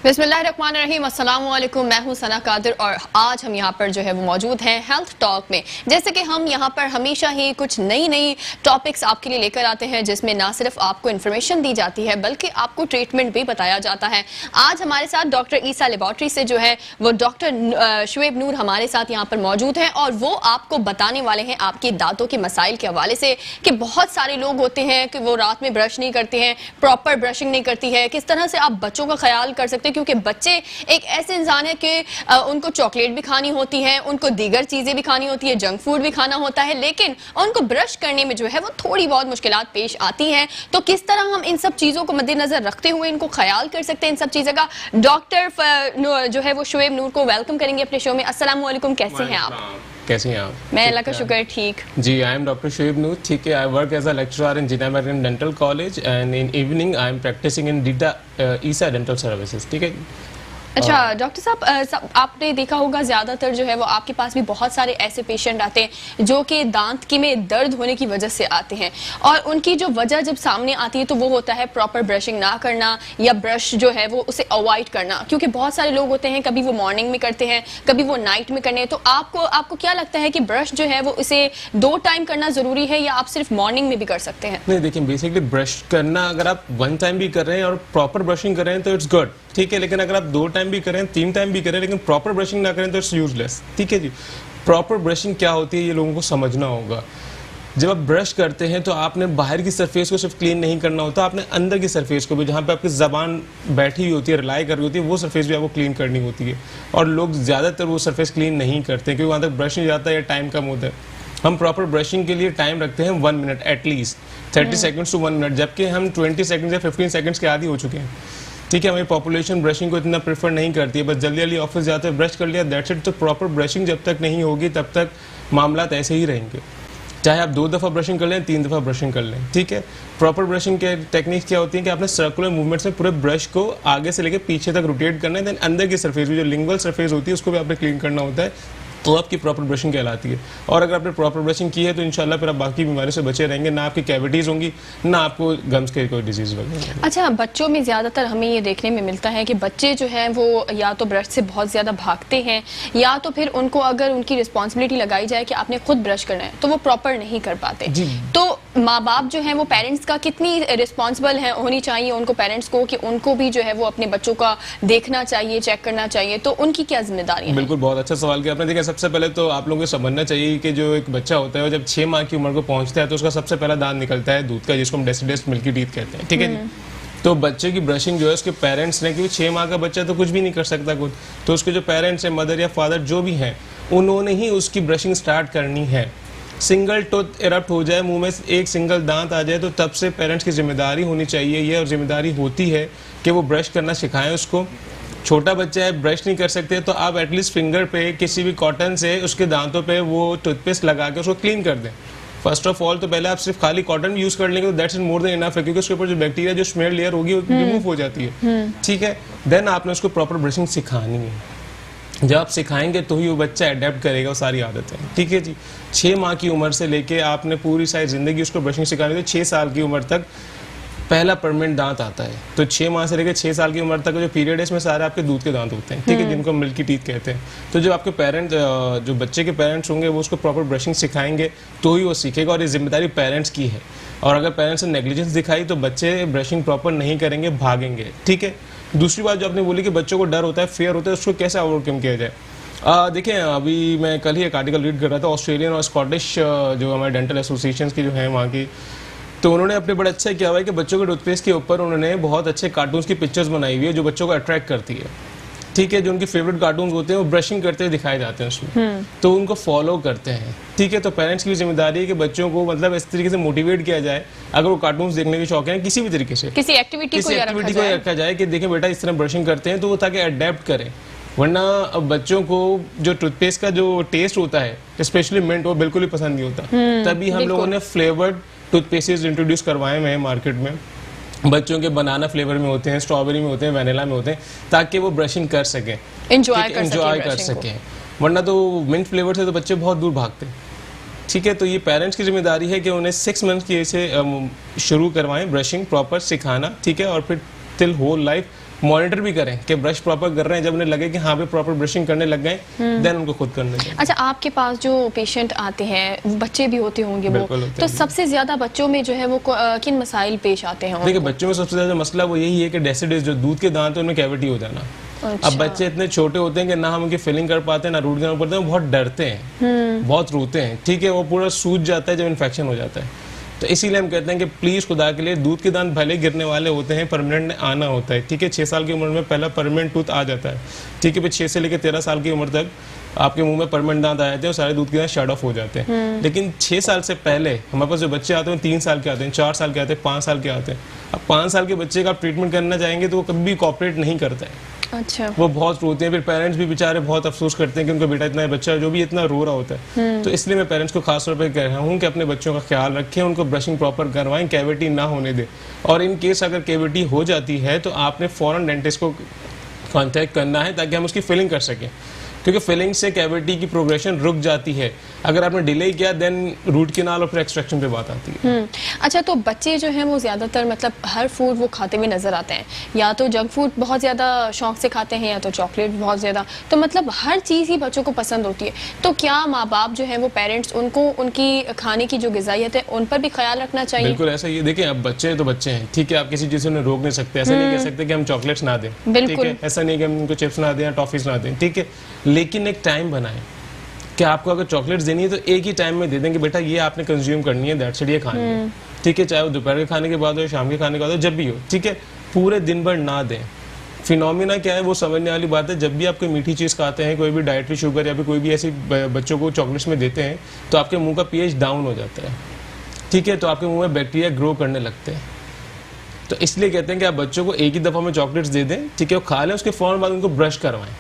बिस्मिल्लाहिर्रहमानिर्रहीम, अस्सलाम वालेकुम। मैं हूं सना कादिर और आज हम यहाँ पर जो है वो मौजूद हैं हेल्थ टॉक में। जैसे कि हम यहाँ पर हमेशा ही कुछ नई टॉपिक्स आपके लिए लेकर आते हैं जिसमें ना सिर्फ आपको इन्फॉर्मेशन दी जाती है बल्कि आपको ट्रीटमेंट भी बताया जाता है। आज हमारे साथ डॉक्टर ईसा लेबॉर्ट्री से जो है वो डॉक्टर शुएब नूर हमारे साथ यहाँ पर मौजूद हैं और वो आपको बताने वाले हैं आपके दांतों के मसाइल के हवाले से कि बहुत सारे लोग होते हैं कि वो रात में ब्रश नहीं करते हैं, प्रॉपर ब्रशिंग नहीं करती है। किस तरह से आप बच्चों का ख्याल कर सकते हैं, क्योंकि बच्चे एक ऐसे इंसान है कि उनको चॉकलेट भी खानी होती है, उनको दीगर चीजें भी खानी होती है, जंक फूड भी खाना होता है, लेकिन उनको ब्रश करने में जो है वो थोड़ी बहुत मुश्किलात पेश आती हैं। तो किस तरह हम इन सब चीजों को मद्देनजर रखते हुए इनको ख्याल कर सकते हैं इन सब चीजों का। डॉक्टर जो है वो शुएब नूर को वेलकम करेंगे अपने शो में। अस्सलाम वालेकुम, कैसे हैं आप? कैसे हैं आप? मैं अल्लाह का शुक्र ठीक। जी, I am doctor Shoaib Noor. ठीक है, I work as a lecturer in Jinnah American Dental College and in evening I am practising in डीटा ईसा डेंटल सर्विसेज। ठीक है। अच्छा डॉक्टर साहब, आपने देखा होगा ज्यादातर जो है वो आपके पास भी बहुत सारे ऐसे पेशेंट आते हैं जो कि दांत की में दर्द होने की वजह से आते हैं और उनकी जो वजह जब सामने आती है तो वो होता है प्रॉपर ब्रशिंग ना करना या ब्रश जो है वो उसे अवॉइड करना, क्योंकि बहुत सारे लोग होते हैं कभी वो मॉर्निंग में करते हैं कभी वो नाइट में करने। तो आपको क्या लगता है कि ब्रश जो है वो इसे 2 टाइम करना जरूरी है या आप सिर्फ मॉर्निंग में भी कर सकते हैं? नहीं, देखिए बेसिकली ब्रश करना अगर आप 1 टाइम भी कर रहे हैं और प्रॉपर ब्रशिंग कर रहे हैं तो इट्स गुड। ठीक है, लेकिन अगर आप 2 टाइम भी करें 3 टाइम भी करें लेकिन प्रॉपर ब्रशिंग ना करें तो इट्स यूजलेस। ठीक है जी। प्रॉपर ब्रशिंग क्या होती है ये लोगों को समझना होगा। जब आप ब्रश करते हैं तो आपने बाहर की सरफेस को सिर्फ क्लीन नहीं करना होता, आपने अंदर की सरफेस को भी, जहाँ पे आपकी जबान बैठी हुई होती है, रिलाई कर रही होती है, वो सरफेस भी आपको क्लीन करनी होती है। और लोग ज़्यादातर वो सरफेस क्लीन नहीं करते क्योंकि वहाँ तक ब्रश नहीं जाता या टाइम कम होता है। हम प्रॉपर ब्रशिंग के लिए टाइम रखते हैं 1 minute at least, 30 seconds to 1 minute, जबकि हम 20 सेकेंड्स या 15 सेकेंड्स के आदी हो चुके हैं। ठीक है, हमारी पॉपुलेशन ब्रशिंग को इतना प्रेफर नहीं करती है, बस जल्दी जल्दी ऑफिस जाते हैं, ब्रश कर लिया, दैट्स इट। तो प्रॉपर ब्रशिंग जब तक नहीं होगी तब तक मामला ऐसे ही रहेंगे, चाहे आप 2 दफ़ा ब्रशिंग कर लें 3 दफ़ा ब्रशिंग कर लें। ठीक है, प्रॉपर ब्रशिंग के टेक्निक्स क्या होती है कि आपने सर्कुलर मूवमेंट्स में पूरे ब्रश को आगे से लेकर पीछे तक रोटेट करना है, देन अंदर की सरफेस भी जो लिंगुअल सरफेस होती है उसको भी आपने क्लीन करना होता है, तो आपकी प्रॉपर ब्रशिंग कहलाती है। और अगर आपने प्रॉपर ब्रशिंग की है तो इंशाल्लाह फिर आप बाकी बीमारी से बचे रहेंगे, ना आपकी कैविटीज होंगी ना आपको गम्स के कोई डिजीज वगैरह। अच्छा, बच्चों में ज्यादातर हमें ये देखने में मिलता है कि बच्चे जो हैं वो या तो ब्रश से बहुत ज्यादा भागते हैं या तो फिर उनको अगर उनकी रिस्पॉन्सिबिलिटी लगाई जाए कि आपने खुद ब्रश करना है तो वो प्रॉपर नहीं कर पाते। तो माँ बाप जो है वो पेरेंट्स का कितनी रिस्पॉन्सिबल है होनी चाहिए उनको, पेरेंट्स को, कि उनको भी जो है वो अपने बच्चों का देखना चाहिए, चेक करना चाहिए, तो उनकी क्या जिम्मेदारी है? बिल्कुल, बहुत अच्छा सवाल किया आपने। देखिए, सबसे पहले तो आप लोगों को समझना चाहिए कि जो एक बच्चा होता है वो जब 6 माह की उम्र को पहुंचता है तो उसका सबसे पहला दांत निकलता है दूध का, जिसको हम डेसिडस मिल्की टीथ कहते हैं। ठीक है जी। तो बच्चे की ब्रशिंग जो है उसके पेरेंट्स ने, क्योंकि 6 माह का बच्चा तो कुछ भी नहीं कर सकता खुद, तो उसके जो पेरेंट्स हैं, मदर या फादर जो भी हैं, उन्होंने ही उसकी ब्रशिंग स्टार्ट करनी है। सिंगल टूथ इरप्ट हो जाए, मुंह में एक सिंगल दांत आ जाए तो तब से पेरेंट्स की जिम्मेदारी होनी चाहिए ये, और जिम्मेदारी होती है कि वो ब्रश करना सिखाएं उसको। छोटा बच्चा है, ब्रश नहीं कर सकते तो आप एटलीस्ट फिंगर पे किसी भी कॉटन से उसके दांतों पे वो टूथपेस्ट लगा के उसको क्लीन कर दें। फर्स्ट ऑफ ऑल तो पहले आप सिर्फ खाली कॉटन यूज कर लेंगे तो दैट्स मोर देन इनफ है, क्योंकि उसके ऊपर जो बैक्टीरिया, जो स्मेयर लेयर होगी वो रिमूव हो जाती है। ठीक है, देन आपने उसको प्रॉपर ब्रशिंग सिखानी है। जब आप सिखाएंगे तो ही वो बच्चा अडेप्ट करेगा वो सारी आदतें। ठीक है जी। 6 माह की उम्र से लेके आपने पूरी सारी जिंदगी उसको ब्रशिंग सिखानी है, तो 6 साल की उम्र तक पहला परमानेंट दांत आता है। तो 6 माह से लेकर 6 साल की उम्र तक जो पीरियड है इसमें सारे आपके दूध के दांत होते हैं। ठीक है, जिनको मिल्की टीथ कहते हैं। तो जो आपके पेरेंट्स, जो बच्चे के पेरेंट्स होंगे वो उसको प्रॉपर ब्रशिंग सिखाएंगे तो ही वो सीखेगा, और ये जिम्मेदारी पेरेंट्स की है। और अगर पेरेंट्स ने नेग्लिजेंस दिखाई तो बच्चे ब्रशिंग प्रॉपर नहीं करेंगे, भागेंगे। ठीक है। दूसरी बात जो आपने बोली कि बच्चों को डर होता है, फेयर होता है, उसको कैसे ओवरकम किया जाए। देखिए, अभी मैं कल ही एक आर्टिकल रीड कर रहा था, ऑस्ट्रेलियन और स्कॉटिश जो हमारे डेंटल एसोसिएशन की जो है वहाँ की, तो उन्होंने अपने बड़ा अच्छा किया हुआ है कि बच्चों के टूथपेस्ट के ऊपर उन्होंने बहुत अच्छे कार्टून्स की पिक्चर्स बनाई हुई है जो बच्चों को अट्रैक्ट करती है। ठीक है, जो उनके फेवरेट कार्टून्स होते हैं वो ब्रशिंग करते हुए दिखाए जाते हैं उसमें, तो उनको फॉलो करते हैं। ठीक है, तो पेरेंट्स की जिम्मेदारी है कि बच्चों को मतलब इस तरीके से मोटिवेट किया जाए, अगर वो कार्टून्स देखने के शौक है किसी भी तरीके से, किसी एक्टिविटी को रखा जाए कि देखें बेटा इस तरह ब्रशिंग करते हैं, तो वो ताकि अडेप्ट करें। वरना बच्चों को जो टूथपेस्ट का जो टेस्ट होता है, स्पेशली मिंट, वो बिल्कुल ही पसंद नहीं होता। तभी हम लोगों ने फ्लेवर्ड टूथपेस्ट इंट्रोड्यूस करवाए हैं मार्केट में। बच्चों के बनाना फ्लेवर में होते हैं, स्ट्रॉबेरी में होते हैं, वैनिला में होते हैं, ताकि वो ब्रशिंग कर सकें, एंजॉय कर सकें। वरना तो मिंट फ्लेवर से तो बच्चे बहुत दूर भागते हैं। ठीक है, तो ये पेरेंट्स की जिम्मेदारी है कि उन्हें 6 मंथ की ऐसे शुरू करवाएं ब्रशिंग प्रॉपर सिखाना। ठीक है, और फिर टिल होल लाइफ मॉनिटर भी करें कि ब्रश प्रॉपर कर रहे हैं। जब उन्हें लगे कि हाँ भी प्रॉपर ब्रशिंग करने लग गए, देन उनको खुद करने दें। अच्छा, आपके पास जो पेशेंट आते हैं बच्चे भी होते होंगे वो, तो सबसे ज्यादा बच्चों में जो है वो किन मसाइल पेश आते हैं? देखिए, बच्चों में सबसे ज्यादा मसला वो यही है कि डेसिडिस, जो दूध के दांत है उनमें कैविटी हो जाना। अच्छा। अब बच्चे इतने छोटे होते हैं कि ना हम उनकी फिलिंग कर पाते हैं, ना रूट करना पड़ता है, बहुत डरते हैं, बहुत रोते हैं, ठीक है, वो पूरा सूज जाता है जब इन्फेक्शन हो जाता है। तो इसीलिए हम कहते हैं कि प्लीज खुदा के लिए, दूध के दांत भले गिरने वाले होते हैं, परमानेंट आना होता है, ठीक है। 6 साल की उम्र में पहला परमानेंट टूथ आ जाता है, ठीक है। फिर 6 से लेकर 13 साल की उम्र तक आपके मुंह में परमानेंट दांत आ जाते हैं और सारे दूध के दांत शट ऑफ हो जाते हैं। लेकिन 6 साल से पहले हमारे पास जो बच्चे आते हैं 3 साल के आते हैं, 4 साल के आते हैं, 5 साल के आते हैं। अब 5 साल के बच्चे का आप ट्रीटमेंट करना चाहेंगे तो वो कभी भी कॉपरेट नहीं करता है। अच्छा। वो बहुत रोते हैं, फिर पेरेंट्स भी बेचारे बहुत अफसोस करते हैं कि उनका बेटा इतना बच्चा जो भी इतना रो रहा होता है। तो इसलिए मैं पेरेंट्स को खास तौर पर कह रहा हूँ कि अपने बच्चों का ख्याल रखें, उनको ब्रशिंग प्रॉपर करवाएं, कैविटी ना होने दें। और इन केस अगर कैविटी हो जाती है तो आपने फौरन डेंटिस्ट को कांटेक्ट करना है ताकि हम उसकी फिलिंग कर सकें, क्योंकि फिलिंग से कैविटी की प्रोग्रेशन रुक जाती है। अगर आपने डिले किया देन रूट कैनाल और फिर एक्सट्रैक्शन पे बात आती है। अच्छा, तो बच्चे जो हैं वो ज़्यादातर मतलब हर फूड वो खाते हुए नज़र आते हैं, या तो जंक फूड बहुत ज़्यादा शौक से खाते हैं या तो चॉकलेट बहुत ज़्यादा, तो मतलब हर चीज़ ही बच्चों को पसंद होती है। तो क्या माँ बाप जो है वो पेरेंट्स उनको उनकी खाने की जो ग़िज़ाइयत है उन पर भी ख्याल रखना चाहिए? बिल्कुल ऐसा ही है। देखिए, अब बच्चे तो बच्चे हैं, ठीक है, आप किसी चीज़ से उन्हें रोक नहीं सकते। ऐसा नहीं कह सकते कि हम चॉकलेट्स ना दें, ठीक है, ऐसा नहीं कि हम उनको चिप्स ना दें या टॉफीज ना दें, ठीक है। लेकिन एक टाइम बनाएं कि आपको अगर चॉकलेट्स देनी है तो एक ही टाइम में दे दें कि बेटा ये आपने कंज्यूम करनी है, दैट्स इट, ये खानी है, ठीक है। चाहे वो दोपहर के खाने के बाद हो, शाम के खाने के बाद हो, जब भी हो, ठीक है। पूरे दिन भर ना दें। फिनोमिना क्या है वो समझने वाली बात है। जब भी आप कोई मीठी चीज़ खाते हैं, कोई भी डाइटरी शुगर या फिर कोई भी ऐसी बच्चों को चॉकलेट्स में देते हैं तो आपके मुंह का पीएच डाउन हो जाता है, ठीक है। तो आपके मुंह में बैक्टीरिया ग्रो करने लगते हैं। तो इसलिए कहते हैं कि आप बच्चों को एक ही दफ़ा में चॉकलेट्स दे दें, ठीक है, वो खा लें, उसके फ़ौरन बाद उनको ब्रश करवाएं।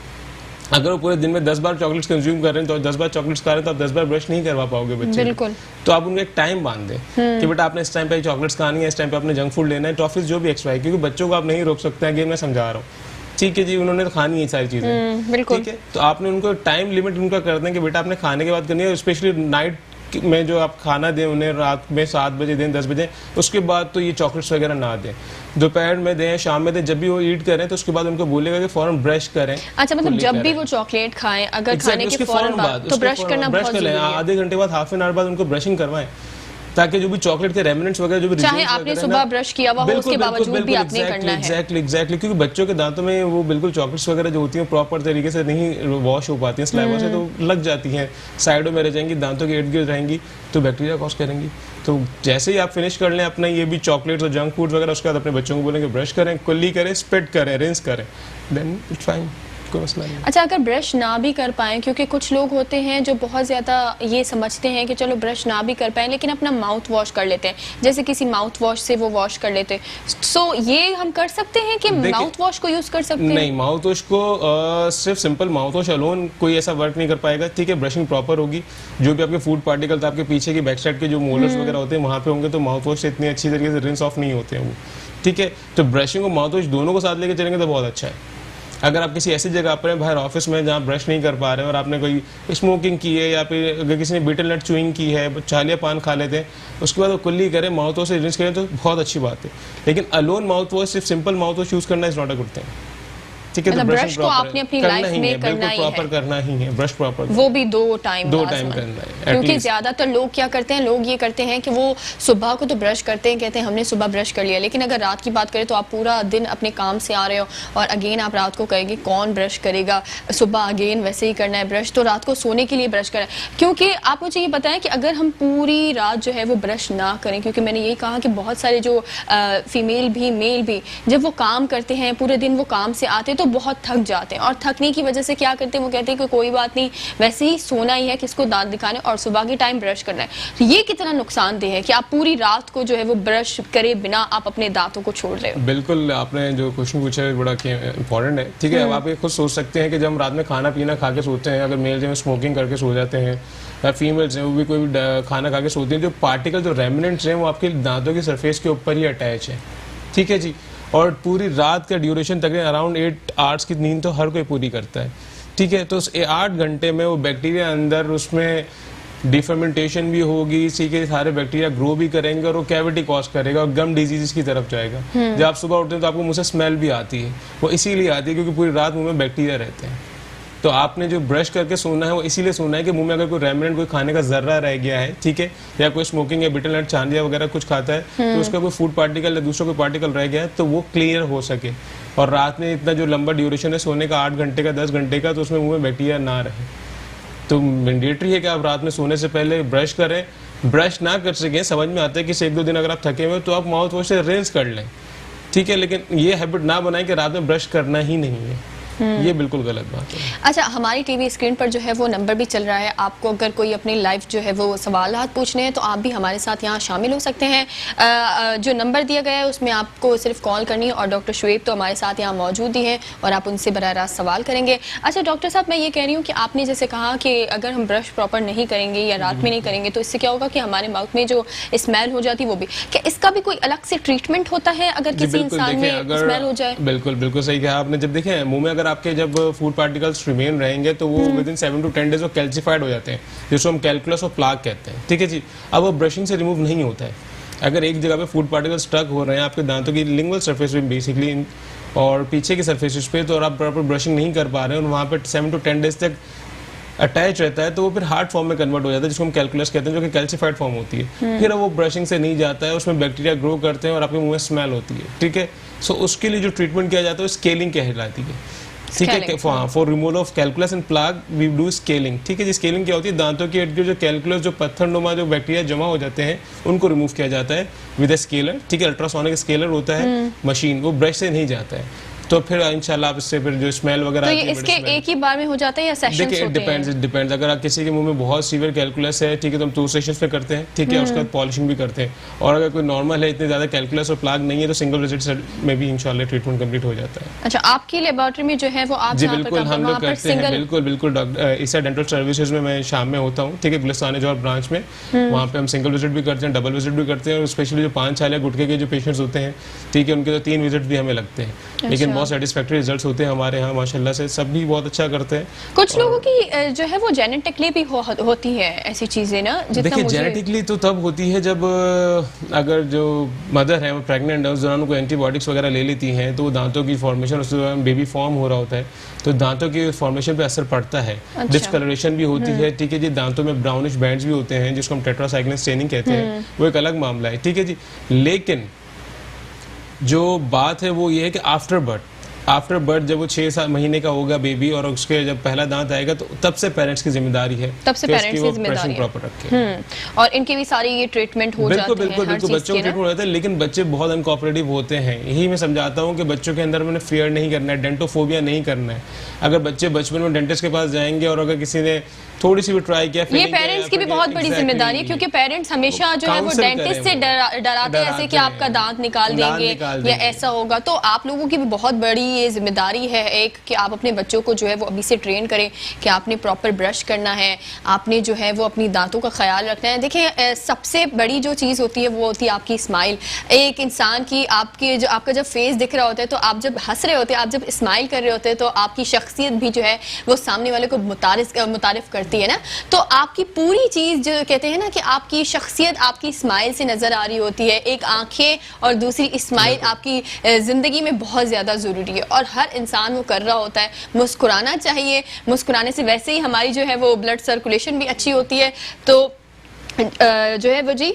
अगर वो पूरे दिन में 10 बार चॉकलेट्स कंज्यूम कर रहे हैं तो 10 बार चॉकलेट्स खा रहे हैं तो आप 10 बार ब्रश नहीं करवा पाओगे बच्चे। बिल्कुल। तो आप उनको एक टाइम बांध दें कि बेटा आपने इस टाइम पे चॉकलेट्स खानी है, इस टाइम पे आपने जंक फूड लेना है, टॉफीज जो भी एक्स्ट्रा है, क्योंकि बच्चों को आप नहीं रोक सकते हैं। अगेन मैं समझा रहा हूँ, ठीक है जी, उन्होंने तो खानी है सारी चीज़ें, ठीक है। तो आपने उनको टाइम लिमिट उनका कर दें कि बेटा आपने खाने के बाद करनी है। स्पेशली नाइट में जो आप खाना दें उन्हें, रात में 7 बजे दें, 10 बजे, उसके बाद तो ये चॉकलेट्स वगैरह ना दें। दोपहर में दें, शाम में दें, जब भी वो ईट करें तो उसके बाद उनको बोलेगा कि फौरन ब्रश करें। अच्छा, मतलब जब भी वो चॉकलेट खाएं, अगर खाने के फौरन बाद तो ब्रश करना बहुत जरूरी है। आधे घंटे बाद, हाफ एन आवर बाद उनको ब्रशिंग करवाएं, ताकि जो भी चॉकलेट के रेमिनेंट्स वगैरह जो भी चाहे आपने सुबह ब्रश किया हुआ हो उसके बावजूद भी आपने करना है। एग्जैक्टली, क्योंकि बच्चों के दांतों में वो बिल्कुल चॉकलेट्स वगैरह जो होती हैं प्रॉपर तरीके से नहीं वॉश हो पाती हैं स्लाइवा से, तो लग जाती हैं, साइडों में रह जाएंगी, दांतों के इर्द गिर्द रहेंगी, तो बैक्टीरिया कॉज करेंगी। तो जैसे ही आप फिनिश कर लें अपना ये भी चॉकलेट्स और जंक फूड वगैरह, उसके बाद अपने बच्चों को बोलेंगे ब्रश करें, कुल्ली करें, स्पिट करें, रिंस करें, देन इट्स फाइन, कोई मसला नहीं। अच्छा, अगर ब्रश ना भी कर पाएं, क्योंकि कुछ लोग होते हैं जो बहुत ज़्यादा ये समझते हैं कि चलो ब्रश ना भी कर पाएं लेकिन अपना माउथ वॉश कर लेते हैं, जैसे किसी माउथ वॉश से वो वॉश कर लेते हैं। सो ये हम कर सकते हैं कि माउथ वॉश को यूज़ कर सकते हैं? नहीं, माउथ वॉश को सिर्फ सिंपल माउथ वॉश अलोन कोई ऐसा वर्क नहीं कर पाएगा, ठीक है। ब्रशिंग प्रॉपर होगी, जो भी आपके फूड पार्टिकल्स आपके पीछे की बैक साइड के जो मोलर्स वगैरह होते हैं वहाँ पे होंगे, तो माउथ वॉश से इतनी अच्छी तरीके से रिंस ऑफ नहीं होते हैं वो, ठीक है। तो ब्रशिंग और माउथ वॉश दोनों को साथ लेकर चलेंगे तो बहुत अच्छा है। अगर आप किसी ऐसी जगह पर हैं बाहर ऑफिस में जहाँ ब्रश नहीं कर पा रहे हैं और आपने कोई स्मोकिंग की है या फिर अगर किसी ने बीटल नट चुइंग की है, चालिया पान खा लेते हैं, उसके बाद वो कुल्ली करें, माउथ वॉश से रिंस करें तो बहुत अच्छी बात है। लेकिन अलोन माउथ वॉश, सिर्फ सिंपल माउथ वॉश यूज करना is not a good thing, ठीक है। तो ब्रश को आपने अपनी लाइफ में करना ही प्रॉपर करना ही है, ब्रश प्रॉपर, वो भी दो टाइम करना है। क्योंकि ज्यादातर लोग क्या करते हैं, लोग ये करते हैं कि वो सुबह को तो ब्रश करते हैं, कहते हैं हमने सुबह ब्रश कर लिया, लेकिन अगर रात की बात करें तो आप पूरा दिन अपने काम से आ रहे हो और अगेन आप रात को कहेंगे कौन ब्रश करेगा, सुबह अगेन वैसे ही करना है ब्रश, तो रात को सोने के लिए ब्रश करें। क्योंकि आप मुझे ये बताएं कि अगर हम पूरी रात जो है वो ब्रश ना करें, क्योंकि मैंने यही कहा कि बहुत सारे जो फीमेल भी मेल भी जब वो काम करते हैं पूरे दिन, वो काम से आते हैं तो बहुत थक जाते हैं, और थकने की वजह से क्या करते हैं, वो कहते हैं कि कोई बात नहीं, वैसे ही सोना ही है, किसको दांत दिखाने, और सुबह के टाइम ब्रश करना है। तो ये कितना नुकसानदेह है कि आप पूरी रात को जो है वो ब्रश करे बिना आप अपने दांतों को छोड़ रहे हो। बिल्कुल, आपने जो क्वेश्चन पूछा है बड़ा इंपॉर्टेंट है, ठीक है। अब आप ये खुद सोच सकते हैं कि जब हम रात में खाना पीना खा के सोते हैं, अगर मेल जो स्मोकिंग करके सो जाते हैं या फीमेल्स हैं वो भी कोई भी खाना खा के सोती हैं, जो पार्टिकल जो रेमिनेंट्स हैं वो आपके दांतों की सरफेस के ऊपर ही अटैच है, ठीक है जी। और पूरी रात का ड्यूरेशन तक अराउंड 8 आवर्स की नींद तो हर कोई पूरी करता है, ठीक है। तो उस 8 घंटे में वो बैक्टीरिया अंदर उसमें डिफर्मेंटेशन भी होगी, इसी के सारे बैक्टीरिया ग्रो भी करेंगे और वो कैविटी कॉज करेगा और गम डिजीज की तरफ जाएगा। जब आप सुबह उठते हैं तो आपको मुंह से स्मेल भी आती है, वो इसीलिए आती है क्योंकि पूरी रात मुंह में बैक्टीरिया रहते हैं। तो आपने जो ब्रश करके सोना है वो इसीलिए सोना है कि मुंह में अगर कोई रेमिनेंट कोई खाने का जर्रा रह गया है, ठीक है, या कोई स्मोकिंग या बिटल नट चांदिया वगैरह कुछ खाता है तो उसका कोई फूड पार्टिकल या दूसरा कोई पार्टिकल रह गया है तो वो क्लियर हो सके। और रात में इतना जो लंबा ड्यूरेशन है सोने का 8 घंटे का 10 घंटे का, तो उसमें मुंह में बैक्टीरिया ना रहे। तो मैंडेटरी है कि आप रात में सोने से पहले ब्रश करें। ब्रश ना कर सकें, समझ में आता है कि 1-2 दिन अगर आप थके हुए तो आप माउथ वॉश से रिंस कर लें, ठीक है, लेकिन ये हैबिट ना बनाएं कि रात में ब्रश करना ही नहीं है, ये बिल्कुल गलत बात है। अच्छा, हमारी टीवी स्क्रीन पर जो है वो नंबर भी चल रहा है, आपको अगर कोई अपनी लाइफ जो है वो सवालात पूछने हैं तो आप भी हमारे साथ यहाँ शामिल हो सकते हैं। जो नंबर दिया गया है उसमें आपको सिर्फ कॉल करनी है और डॉक्टर शुएब तो हमारे साथ यहाँ मौजूद ही हैं और आप उनसे बराह रास्त सवाल करेंगे। अच्छा डॉक्टर साहब, मैं ये कह रही हूँ कि आपने जैसे कहा कि अगर हम ब्रश प्रॉपर नहीं करेंगे या रात में नहीं करेंगे तो इससे क्या होगा कि हमारे माउथ में जो स्मेल हो जाती है वो भी, क्या इसका भी कोई अलग से ट्रीटमेंट होता है अगर किसी इंसान में स्मेल हो जाए? बिल्कुल बिल्कुल सही कहा आपने। जब देखें मुंह में अगर आपके जब फूड पार्टिकल्स रिमेन रहेंगे तो वो विद इन 7 to 10 डेज वो कैल्सिफाइड हो जाते हैं, जिसको हम कैलकुलस और प्लाक कहते हैं, ठीक है जी। अब वो ब्रशिंग से रिमूव नहीं होता है। अगर एक जगह पे फूड पार्टिकल स्टक हो रहे हैं आपके दांतों की लिंगुअल सरफेस पे बेसिकली और पीछे की सरफेस पे, तो आप प्रॉपर ब्रशिंग नहीं कर पा रहे हैं और वहाँ पे 7 to 10 डेज तक अटैच रहता है तो वो फिर हार्ड फॉर्म में कन्वर्ट हो जाता है, जिसको हम कैलकुलस कहते हैं, जो कि कैल्सिफाइड फॉर्म होती है। फिर वो ब्रशिंग से नहीं जाता है, उसमें बैक्टीरिया ग्रो करते हैं और आपके मुंह में स्मेल होती है, ठीक है। सो उसके लिए जो ट्रीटमेंट किया जाता है स्केलिंग कहलाती है, ठीक है। For removal of calculus and plaque we do scaling, ठीक है जी। स्केलिंग क्या होती है? दांतों के जो कैलकुलस जो पत्थरनुमा जो बैक्टीरिया जमा हो जाते हैं उनको रिमूव किया जाता है विद अ स्केलर, ठीक है। अल्ट्रासोनिक स्केलर होता है मशीन, वो ब्रश से नहीं जाता है। तो फिर इंशाल्लाह आप इससे फिर जो स्मेल वगैरह तो ये इसके एक ही बार में हो जाता है या सेशंस होते हैं? देखिए डिपेंड्स। अगर आप किसी के मुंह में बहुत सीवियर कैलकुलस है, ठीक है, तो हम 2 सेशंस पे करते हैं, ठीक है, उसके बाद पॉलिशिंग भी करते हैं। और अगर कोई नॉर्मल है, इतने ज्यादा कैलकुलस और प्लाक नहीं है, तो सिंगल विजिट में भी इंशाल्लाह ट्रीटमेंट कंप्लीट हो जाता है। अच्छा, आपकी लेबोरेटरी में जो है वो आप जी बिल्कुल हम लोग करते हैं, बिल्कुल बिल्कुल। डॉक्टर ईसा डेंटल सर्विसेज में मैं शाम में होता हूँ, ठीक है, गुलिस्तान जौहर ब्रांच में। वहाँ पे हम सिंगल विजिट भी करते हैं, डबल विजिट भी करते हैं और स्पेशली जो 5 साल या गुटके के जो पेशेंट्स होते हैं, ठीक है, उनके तो 3 विजिट भी हमें लगते हैं। लेकिन बहुत सेटिस्फैक्टरी रिजल्ट्स होते हैं हमारे यहाँ माशाल्लाह से, सब भी बहुत अच्छा करते हैं। कुछ लोगों की जो है वो जेनेटिकली भी होती है ऐसी चीजें ना। देखिए जेनेटिकली तो तब होती है जब अगर जो मदर है वो प्रेग्नेंट है, उस दौरान को एंटीबायोटिक्स वगैरह ले लेती हैं तो दांतों की फॉर्मेशन, उस दौरान बेबी फॉर्म हो रहा होता है तो दांतों की फॉर्मेशन पे असर पड़ता है। डिस्कलरेशन भी होती है, ठीक है जी। दांतों में ब्राउनिश बैंड्स भी होते हैं जिसको हम टेट्रासाइक्लिन स्टेनिंग कहते हैं, वो एक अलग मामला है, ठीक है जी। लेकिन जो बात है वो ये है कि आफ्टर बर्थ जब वो 6 महीने का होगा बेबी और उसके जब पहला दांत आएगा तो तब से पेरेंट्स की जिम्मेदारी है, तब से पेरेंट्स की जिम्मेदारी प्रॉपर रखे। और इनके भी सारी ये ट्रीटमेंट हो जाते हैं, बिल्कुल बच्चों को ट्रीटमेंट हो जाता है। लेकिन बच्चे बहुत अनकोऑपरेटिव होते हैं, यही मैं समझाता हूँ कि बच्चों के अंदर मैंने फियर नहीं करना है, डेंटोफोबिया नहीं करना है। अगर बच्चे बचपन में डेंटिस्ट के पास जाएंगे और अगर किसी ने थोड़ी सी भी ट्राई किया, ये पेरेंट्स की भी बहुत बड़ी जिम्मेदारी है क्योंकि पेरेंट्स हमेशा जो है वो डेंटिस्ट से डराते हैं ऐसे कि आपका दांत निकाल देंगे या ऐसा होगा। तो आप लोगों की भी बहुत बड़ी ये जिम्मेदारी है एक कि आप अपने बच्चों को जो है वो अभी से ट्रेन करें कि आपने प्रॉपर ब्रश करना है, आपने जो है वो अपनी दांतों का ख्याल रखना है। देखिए सबसे बड़ी जो चीज़ होती है वो होती है आपकी स्माइल। एक इंसान की आपका जब फेस दिख रहा होता है तो आप जब हंस रहे होते हैं, आप जब स्माइल कर रहे होते हैं तो आपकी शख्सियत भी जो है वो सामने वाले को मुतारिफ करती है ना। तो आपकी पूरी चीज जो कहते हैं ना कि आपकी शख्सियत आपकी स्माइल से नजर आ रही होती है। एक आंखें और दूसरी स्माइल आपकी जिंदगी में बहुत ज्यादा जरूरी है और हर इंसान वो कर रहा होता है। मुस्कुराना चाहिए, मुस्कुराने से वैसे ही हमारी जो है वो ब्लड सर्कुलेशन भी अच्छी होती है। तो जो है वो जी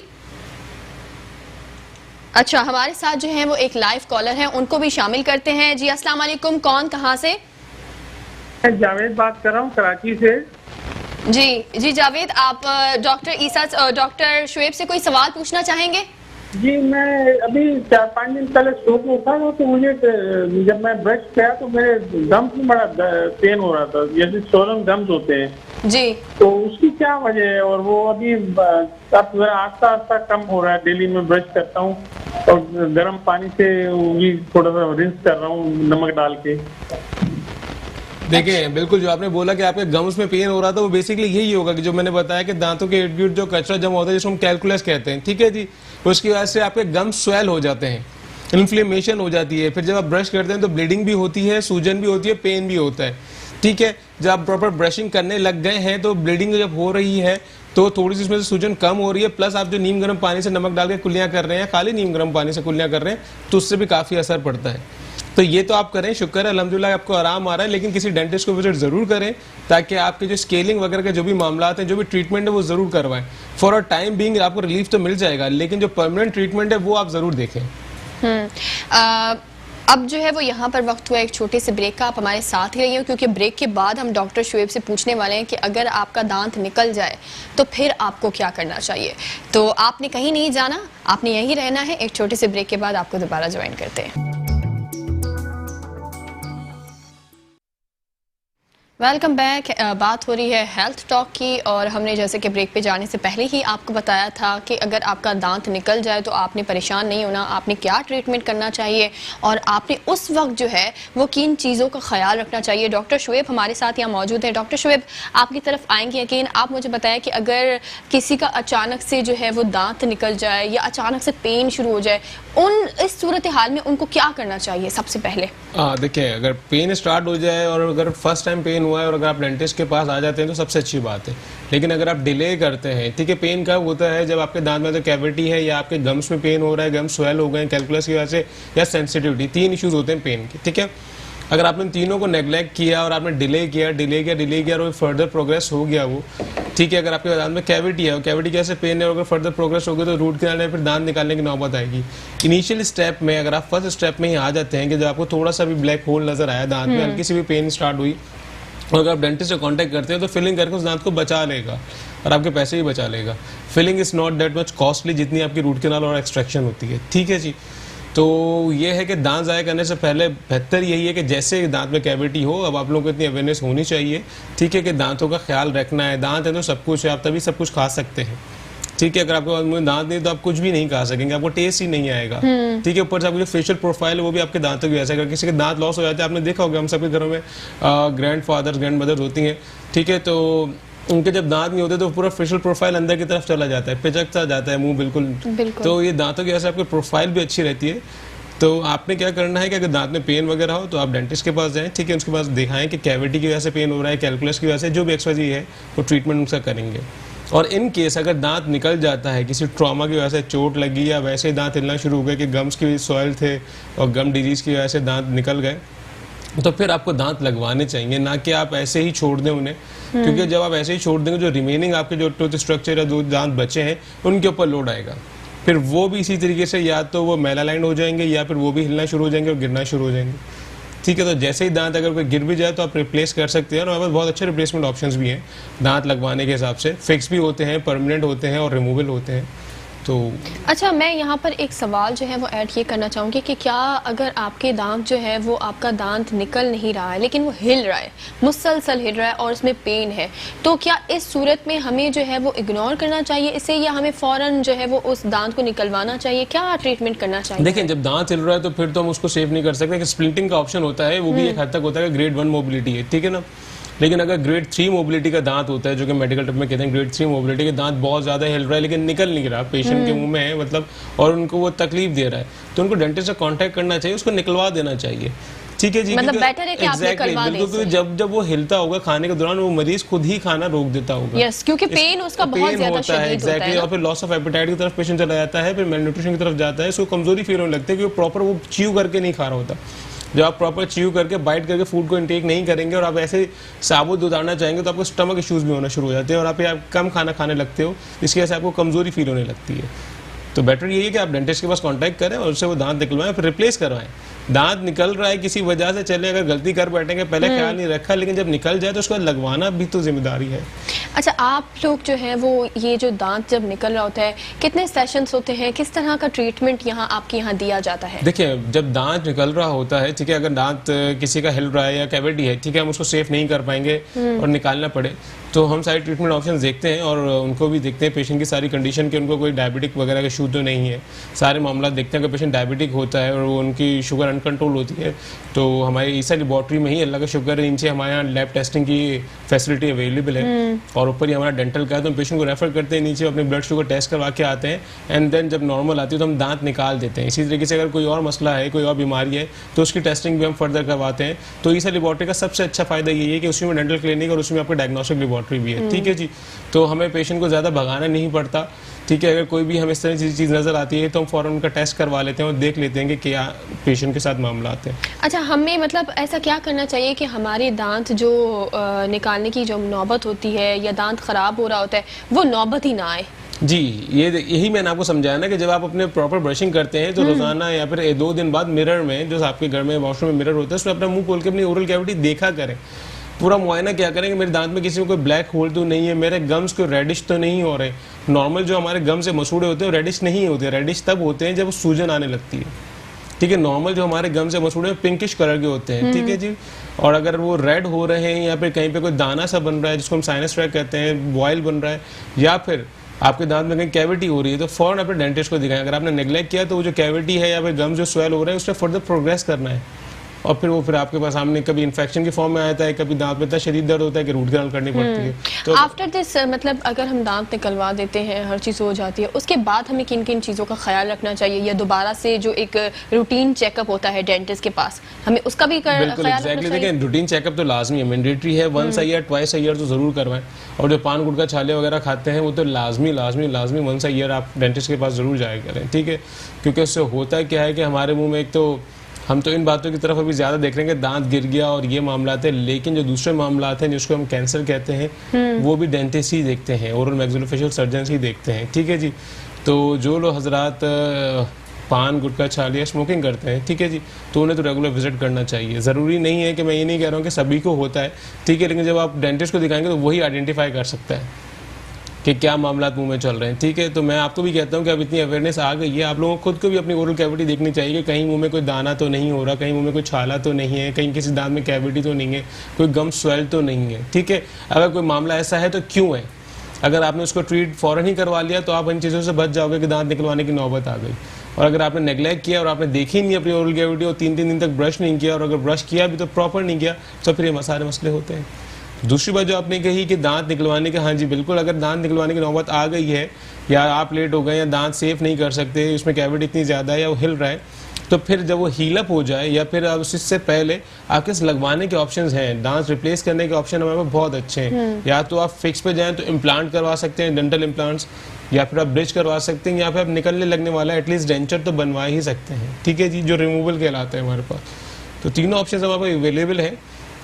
अच्छा, हमारे साथ जो है वो एक लाइव कॉलर है, उनको भी शामिल करते हैं। जी अस्सलाम वालेकुम, कौन कहाँ से? जावेद बात कर रहा हूँ कराची से। जी जावेद, आप डॉक्टर शुएब से कोई सवाल पूछना चाहेंगे? जी मैं अभी 4-5 दिन पहले सो के उठा था तो मुझे जब मैं ब्रश किया तो मेरे गम्स में बड़ा पेन हो रहा था, जैसे सोलम गम्स होते हैं जी। तो उसकी क्या वजह है? और वो अभी अब आस्ता आस्ता कम हो रहा है। डेली में ब्रश करता हूँ और गर्म पानी से उंगली थोड़ा सा रिंस कर रहा हूँ नमक डाल के। देखिए बिल्कुल जो आपने बोला कि आपके गम्स में पेन हो रहा था वो बेसिकली यही होगा कि जो मैंने बताया कि दांतों के इर्द गिर्द जो कचरा जमा होता है जिसको हम कैलकुलस कहते हैं, ठीक है जी। उसकी वजह से आपके गम्स स्वेल हो जाते हैं, इन्फ्लेमेशन हो जाती है। फिर जब आप ब्रश करते हैं तो ब्लीडिंग भी होती है, सूजन भी होती है, पेन भी होता है, ठीक है। जब आप प्रॉपर ब्रशिंग करने लग गए हैं तो ब्लीडिंग जब हो रही है तो थोड़ी सी इसमें से सूजन कम हो रही है, प्लस आप जो नीम गर्म पानी से नमक डाल के कुल्लियाँ कर रहे हैं, खाली नीम गर्म पानी से कुल्लियाँ कर रहे हैं, तो उससे भी काफ़ी असर पड़ता है। तो ये तो आप करें, शुक्र है अल्हम्दुलिल्लाह आपको आराम आ रहा है, लेकिन किसी डेंटिस्ट को विजिट जरूर करें ताकि आपके जो स्केलिंग वगैरह के जो भी मामला हैं, जो भी ट्रीटमेंट है वो जरूर करवाएं। फॉर अ टाइम बीइंग आपको रिलीफ तो मिल जाएगा, लेकिन जो परमानेंट ट्रीटमेंट है वो आप जरूर देखें। अब जो है वो यहाँ पर वक्त हुआ एक छोटे से ब्रेक का। आप हमारे साथ ही रहिए, क्योंकि ब्रेक के बाद हम डॉक्टर शुएब से पूछने वाले हैं कि अगर आपका दांत निकल जाए तो फिर आपको क्या करना चाहिए। तो आपने कहीं नहीं जाना, आपने यहीं रहना है। एक छोटे से ब्रेक के बाद आपको दोबारा ज्वाइन करते हैं। Welcome back. बात हो रही है हेल्थ टॉक की, और हमने जैसे कि ब्रेक पे जाने से पहले ही आपको बताया था कि अगर आपका दांत निकल जाए तो आपने परेशान नहीं होना, आपने क्या ट्रीटमेंट करना चाहिए और आपने उस वक्त जो है वो किन चीज़ों का ख्याल रखना चाहिए। डॉक्टर शुएब हमारे साथ यहाँ मौजूद है। डॉक्टर शुएब, आपकी तरफ आएंगे यकीन। आप मुझे बताएं कि अगर किसी का अचानक से जो है वो दांत निकल जाए या अचानक से पेन शुरू हो जाए, इस सूरत हाल में उनको क्या करना चाहिए सबसे पहले? देखिए, अगर पेन स्टार्ट हो जाए और अगर फर्स्ट टाइम पेन हुआ है और अगर आप डेंटिस्ट के पास आ जाते हैं तो सबसे अच्छी बात है। लेकिन अगर आप डिले करते हैं, ठीक है, पेन कब होता है? जब आपके दांत में तो कैविटी है या आपके गम्स में पेन हो रहा है, गम्स स्वेल हो गए कैलकुलस की वजह से या सेंसिटिविटी, 3 इश्यूज होते हैं पेन के, ठीक है। अगर आपने तीनों को नेग्लेक्ट किया और आपने डिले किया और फर्दर प्रोग्रेस हो गया वो, ठीक है, अगर आपके दांत में कैविटी है और कैविटी की वजह से पेन है और अगर फर्दर प्रोग्रेस हो गया तो रूट कैनाल में फिर दांत निकालने की नौबत आएगी। इनिशियल स्टेप में अगर आप फर्स्ट स्टेप में ही आ जाते हैं कि जब आपको थोड़ा सा भी ब्लैक होल नजर आया दांत में, हल्की सी भी पेन स्टार्ट हुई, और अगर आप डेंटिस्ट से कांटेक्ट करते हैं तो फिलिंग करके उस दांत को बचा लेगा और आपके पैसे ही बचा लेगा। Filling is not that much costly जितनी आपकी रूट कैनाल और एक्सट्रैक्शन होती है, ठीक है जी। तो ये है कि दांत ज़ाया करने से पहले बेहतर यही है कि जैसे दांत में कैविटी हो, अब आप लोगों को इतनी अवेयरनेस होनी चाहिए, ठीक है, कि दांतों का ख्याल रखना है। दांत है तो सब कुछ है, आप तभी सब कुछ खा सकते हैं, ठीक है। अगर आपके दांत नहीं तो आप कुछ भी नहीं खा सकेंगे, आपको टेस्ट ही नहीं आएगा, ठीक है। ऊपर से आपकी जो फेशियल प्रोफाइल है वो भी आपके दांतों की वजह से, अगर किसी के दांत लॉस हो जाते हैं, आपने देखा होगा हम सबके घरों में ग्रैंड फादर ग्रैंड मदर होती हैं, ठीक है, तो उनके जब दांत नहीं होते तो पूरा फेशियल प्रोफाइल अंदर की तरफ चला जाता है, पिचकता जाता है मुंह बिल्कुल। तो ये दांतों की वजह से आपकी प्रोफाइल भी अच्छी रहती है। तो आपने क्या करना है कि अगर दांत में पेन वगैरह हो तो आप डेंटिस्ट के पास जाएं, ठीक है, उसके पास दिखाएं कि कैविटी की वजह से पेन हो रहा है, कैलकुलस की वजह से, जो भी एक्सवाइजी है वो ट्रीटमेंट उनका करेंगे। और इन केस अगर दांत निकल जाता है किसी ट्रॉमा की वजह से, चोट लगी या वैसे ही दांत हिलना शुरू हो गए कि गम्स की सॉइल थे और गम डिजीज की वजह से दांत निकल गए, तो फिर आपको दांत लगवाने चाहिए, ना कि आप ऐसे ही छोड़ दें उन्हें। क्योंकि जब आप ऐसे ही छोड़ देंगे जो रिमेनिंग आपके जो टूथ स्ट्रक्चर या दो दांत बचे हैं उनके ऊपर लोड आएगा, फिर वो भी इसी तरीके से या तो वो मेलालाइंड हो जाएंगे या फिर वो भी हिलना शुरू हो जाएंगे और गिरना शुरू हो जाएंगे, ठीक है। तो जैसे ही दांत अगर कोई गिर भी जाए तो आप रिप्लेस कर सकते हैं, और हमारे पास बहुत अच्छे रिप्लेसमेंट ऑप्शंस भी हैं दांत लगवाने के हिसाब से। फिक्स भी होते हैं, परमानेंट होते हैं और रिमूवल होते हैं। तो अच्छा, मैं यहाँ पर एक सवाल जो है वो ऐड ये करना चाहूँगी कि क्या अगर आपके दांत जो है वो आपका दांत निकल नहीं रहा है लेकिन वो हिल रहा है, मुसलसल हिल रहा है और उसमें पेन है, तो क्या इस सूरत में हमें जो है वो इग्नोर करना चाहिए इसे, या हमें फौरन जो है वो उस दांत को निकलवाना चाहिए? क्या ट्रीटमेंट करना चाहिए? देखिए, जब दांत हिल रहा है तो फिर तो हम उसको सेव नहीं कर सकते। स्प्लिंटिंग का ऑप्शन होता है, वो भी एक हद तक होता है, ग्रेड 1 मोबिलिटी है, ठीक है ना। लेकिन अगर ग्रेड 3 मोबिलिटी का दांत होता है, जो कि मेडिकल टर्म में कहते हैं ग्रेड 3 मोबिलिटी के दांत बहुत ज्यादा हिल रहा है लेकिन निकल नहीं रहा, पेशेंट के मुंह में है मतलब, और उनको वो तकलीफ दे रहा है, तो उनको डेंटिस्ट से कांटेक्ट करना चाहिए, उसको निकलवा देना चाहिए, ठीक है जी। मतलब बेटर है कि आप निकलवा दें। बिल्कुल, जब वो हिलता होगा खाने के दौरान वो मरीज खुद ही खाना रोक देता होगा, यस, क्योंकि पेन उसका बहुत ज्यादा शदीद होता है, और फिर लॉस ऑफ एपेटाइट की तरफ पेशेंट चला जाता है, फिर मेलन्यूट्रिशन की तरफ जाता है, उसको कमजोरी फील होने लगती है कि प्रॉपर वो च्यू करके नहीं खा रहा होता। जब आप प्रॉपर च्यू करके बाइट करके फूड को इंटेक नहीं करेंगे और आप ऐसे साबुत उतारना चाहेंगे तो आपको स्टमक इश्यूज भी होना शुरू हो जाते हैं और आप कम खाना खाने लगते हो, इसकी वजह से आपको कमजोरी फील होने लगती है। तो बेटर यही है कि आप डेंटिस्ट के पास कांटेक्ट करें और उससे वो दांत निकलवाएं, फिर रिप्लेस करवाएं। दांत निकल रहा है किसी वजह से, चले अगर गलती कर बैठेंगे, पहले ख्याल नहीं रखा, लेकिन जब निकल जाए तो उसको लगवाना भी तो जिम्मेदारी है। अच्छा, आप लोग जो है वो ये जो दांत जब निकल रहा होता है, कितने सेशंस होते हैं, किस तरह का ट्रीटमेंट यहाँ आपके यहाँ दिया जाता है? देखिए, जब दांत निकल रहा होता है, ठीक है, अगर दांत किसी का हिल रहा है या कैविटी है, ठीक है, हम उसको सेफ नहीं कर पाएंगे और निकालना पड़े तो हम सारे ट्रीटमेंट ऑप्शन देखते हैं और उनको भी देखते हैं पेशेंट की सारी कंडीशन के, उनको कोई डायबिटिक वगैरह का इशू तो नहीं है, सारे मामला देखते हैं। अगर पेशेंट डायबिटिक होता है और वो उनकी शुगर अनकंट्रोल होती है तो हमारी ईसा लेबॉर्ट्री में ही अल्लाह का शुक्र है नीचे हमारे यहाँ लैब टेस्टिंग की फैसिलिटी अवेलेबल है और ऊपर ही हमारा डेंटल का है, तो हम पेशेंट को रेफर करते हैं नीचे, अपने ब्लड शुगर टेस्ट करवा के आते हैं एंड देन जब नॉर्मल आती है तो हम दांत निकाल देते हैं। इसी तरीके से अगर कोई और मसला है, कोई और बीमारी है तो उसकी टेस्टिंग भी हम फर्दर करवाते हैं। तो ईसा लेबॉर्ट्री का सबसे अच्छा फायदा यही है कि उसमें डेंटल क्लिनिक और उसमें आपका डायग्नोस्टिक लेबॉर्ट्री भी है, ठीक है जी। तो हमें पेशेंट को ज़्यादा भगाना नहीं पड़ता, ठीक है। अगर कोई भी हमें इस तरह की चीज़ नज़र आती है तो हम फ़ौरन उनका टेस्ट करवा लेते हैं और देख लेते हैं कि क्या पेशेंट के साथ मामला आते हैं। अच्छा, हमें मतलब ऐसा क्या करना चाहिए कि हमारे दांत जो निकालने की जो नौबत होती है या दांत ख़राब हो रहा होता है वो नौबत ही ना आए? जी, यही मैंने आपको समझाया ना कि जब आप अपने प्रॉपर ब्रशिंग करते हैं तो रोजाना या फिर 2 दिन बाद मिरर में, जो आपके घर में वॉशरूम में मिरर होता है, उसमें अपना मुंह खोल के अपनी ओरल कैविटी देखा करें, पूरा मुआयना क्या करें कि मेरे दांत में किसी में कोई ब्लैक होल तो नहीं है, मेरे गम्स कोई रेडिश तो नहीं हो रहे। नॉर्मल जो हमारे गम से मसूड़े होते हैं वो रेडिश नहीं होते, रेडिश तब होते हैं जब सूजन आने लगती है, ठीक है। नॉर्मल जो हमारे गम से मसूड़े पिंकिश कलर के होते हैं, ठीक है जी। और अगर वो रेड हो रहे हैं या फिर कहीं पे कोई दाना सा बन रहा है जिसको हम साइनस ट्रैक कहते हैं, बॉयल बन रहा है, या फिर आपके दांत में कहीं कैविटी हो रही है तो फौरन अपने डेंटिस्ट को दिखाएं। अगर आपने नेग्लेक्ट किया तो वो जो कैविटी है या फिर गम जो स्वेल हो रहा है उसमें फर्दर प्रोग्रेस करना है और फिर आपके पास सामने कभी इन्फेक्शन की फॉर्म में आता है, कभी दांत में इतना शदीद दर्द होता है कि रूट कैनाल करनी पड़ती है। तो आफ्टर दिस मतलब अगर हम दांत निकलवा देते हैं, हर चीज़ हो जाती है, उसके बाद हमें किन किन चीज़ों का ख्याल रखना चाहिए या दोबारा से जो एक रूटीन चेकअप होता है डेंटिस्ट के पास, हमें उसका भी ख्याल रखना चाहिए? देखें, रूटीन चेकअप तो लाजमी है, मैंडेटरी है, once a year twice a year तो जरूर करवाएं। और जो पान गुटखा छाले वगैरह खाते हैं वो तो लाजमी वंस अ ईयर आप डेंटिस्ट के पास जरूर जाया करें, ठीक है। क्योंकि उससे होता क्या है कि हमारे मुंह में एक तो हम तो इन बातों की तरफ अभी ज़्यादा देख रहे हैं कि दांत गिर गया और ये मामला हैं, लेकिन जो दूसरे मामला हैं जिसको हम कैंसर कहते हैं वो भी डेंटिस्ट ही देखते हैं, ओरल मैक्सिलोफेशियल सर्जन ही देखते हैं, ठीक है जी। तो जो लोग हजरात पान गुटखा छाल या स्मोकिंग करते हैं, ठीक है जी, तो उन्हें तो रेगुलर विजिट करना चाहिए। ज़रूरी नहीं है कि मैं ये नहीं कह रहा हूँ कि सभी को होता है, ठीक है, लेकिन जब आप डेंटिस्ट को दिखाएंगे तो वही आइडेंटिफाई कर सकता है कि क्या मामला मुंह में चल रहे हैं, ठीक है। तो मैं आपको भी कहता हूँ कि अब इतनी अवेयरनेस आ गई है, आप लोगों को खुद को भी अपनी ओरल कैविटी देखनी चाहिए कि कहीं मुंह में कोई दाना तो नहीं हो रहा, कहीं मुंह में कोई छाला तो नहीं है, कहीं किसी दांत में कैविटी तो नहीं है, कोई गम स्वेल तो नहीं है, ठीक है। अगर कोई मामला ऐसा है तो क्यों है, अगर आपने उसको ट्रीट फ़ौरन ही करवा लिया तो आप इन चीज़ों से बच जाओगे कि दांत निकलवाने की नौबत आ गई। और अगर आपने नेग्लेक्ट किया और आपने देखी नहीं अपनी ओरल कैविटी और 3-3 दिन तक ब्रश नहीं किया, और अगर ब्रश किया भी तो प्रॉपर नहीं किया, तो फिर ये सारे मसले होते हैं। दूसरी बात जो आपने कही कि दांत निकलवाने के, हाँ जी बिल्कुल, अगर दांत निकलवाने की नौबत आ गई है या आप लेट हो गए या दांत सेफ नहीं कर सकते, उसमें कैविटी इतनी ज़्यादा है या वो हिल रहा है, तो फिर जब वो हील अप हो जाए या फिर अब इससे पहले आपके लगवाने के ऑप्शंस हैं, दांत रिप्लेस करने के ऑप्शन हमारे पास बहुत अच्छे हैं। या तो आप फिक्स पे जाएं तो इम्प्लांट करवा सकते हैं, डेंटल इम्प्लांट्स, या फिर आप ब्रिज करवा सकते हैं, या फिर आप निकलने लगने वाला एटलीस्ट डेंचर तो बनवा ही सकते हैं, ठीक है जी, जो रिमूवल कहलाता है हमारे पास। तो तीनों ऑप्शन हमारे पास अवेलेबल है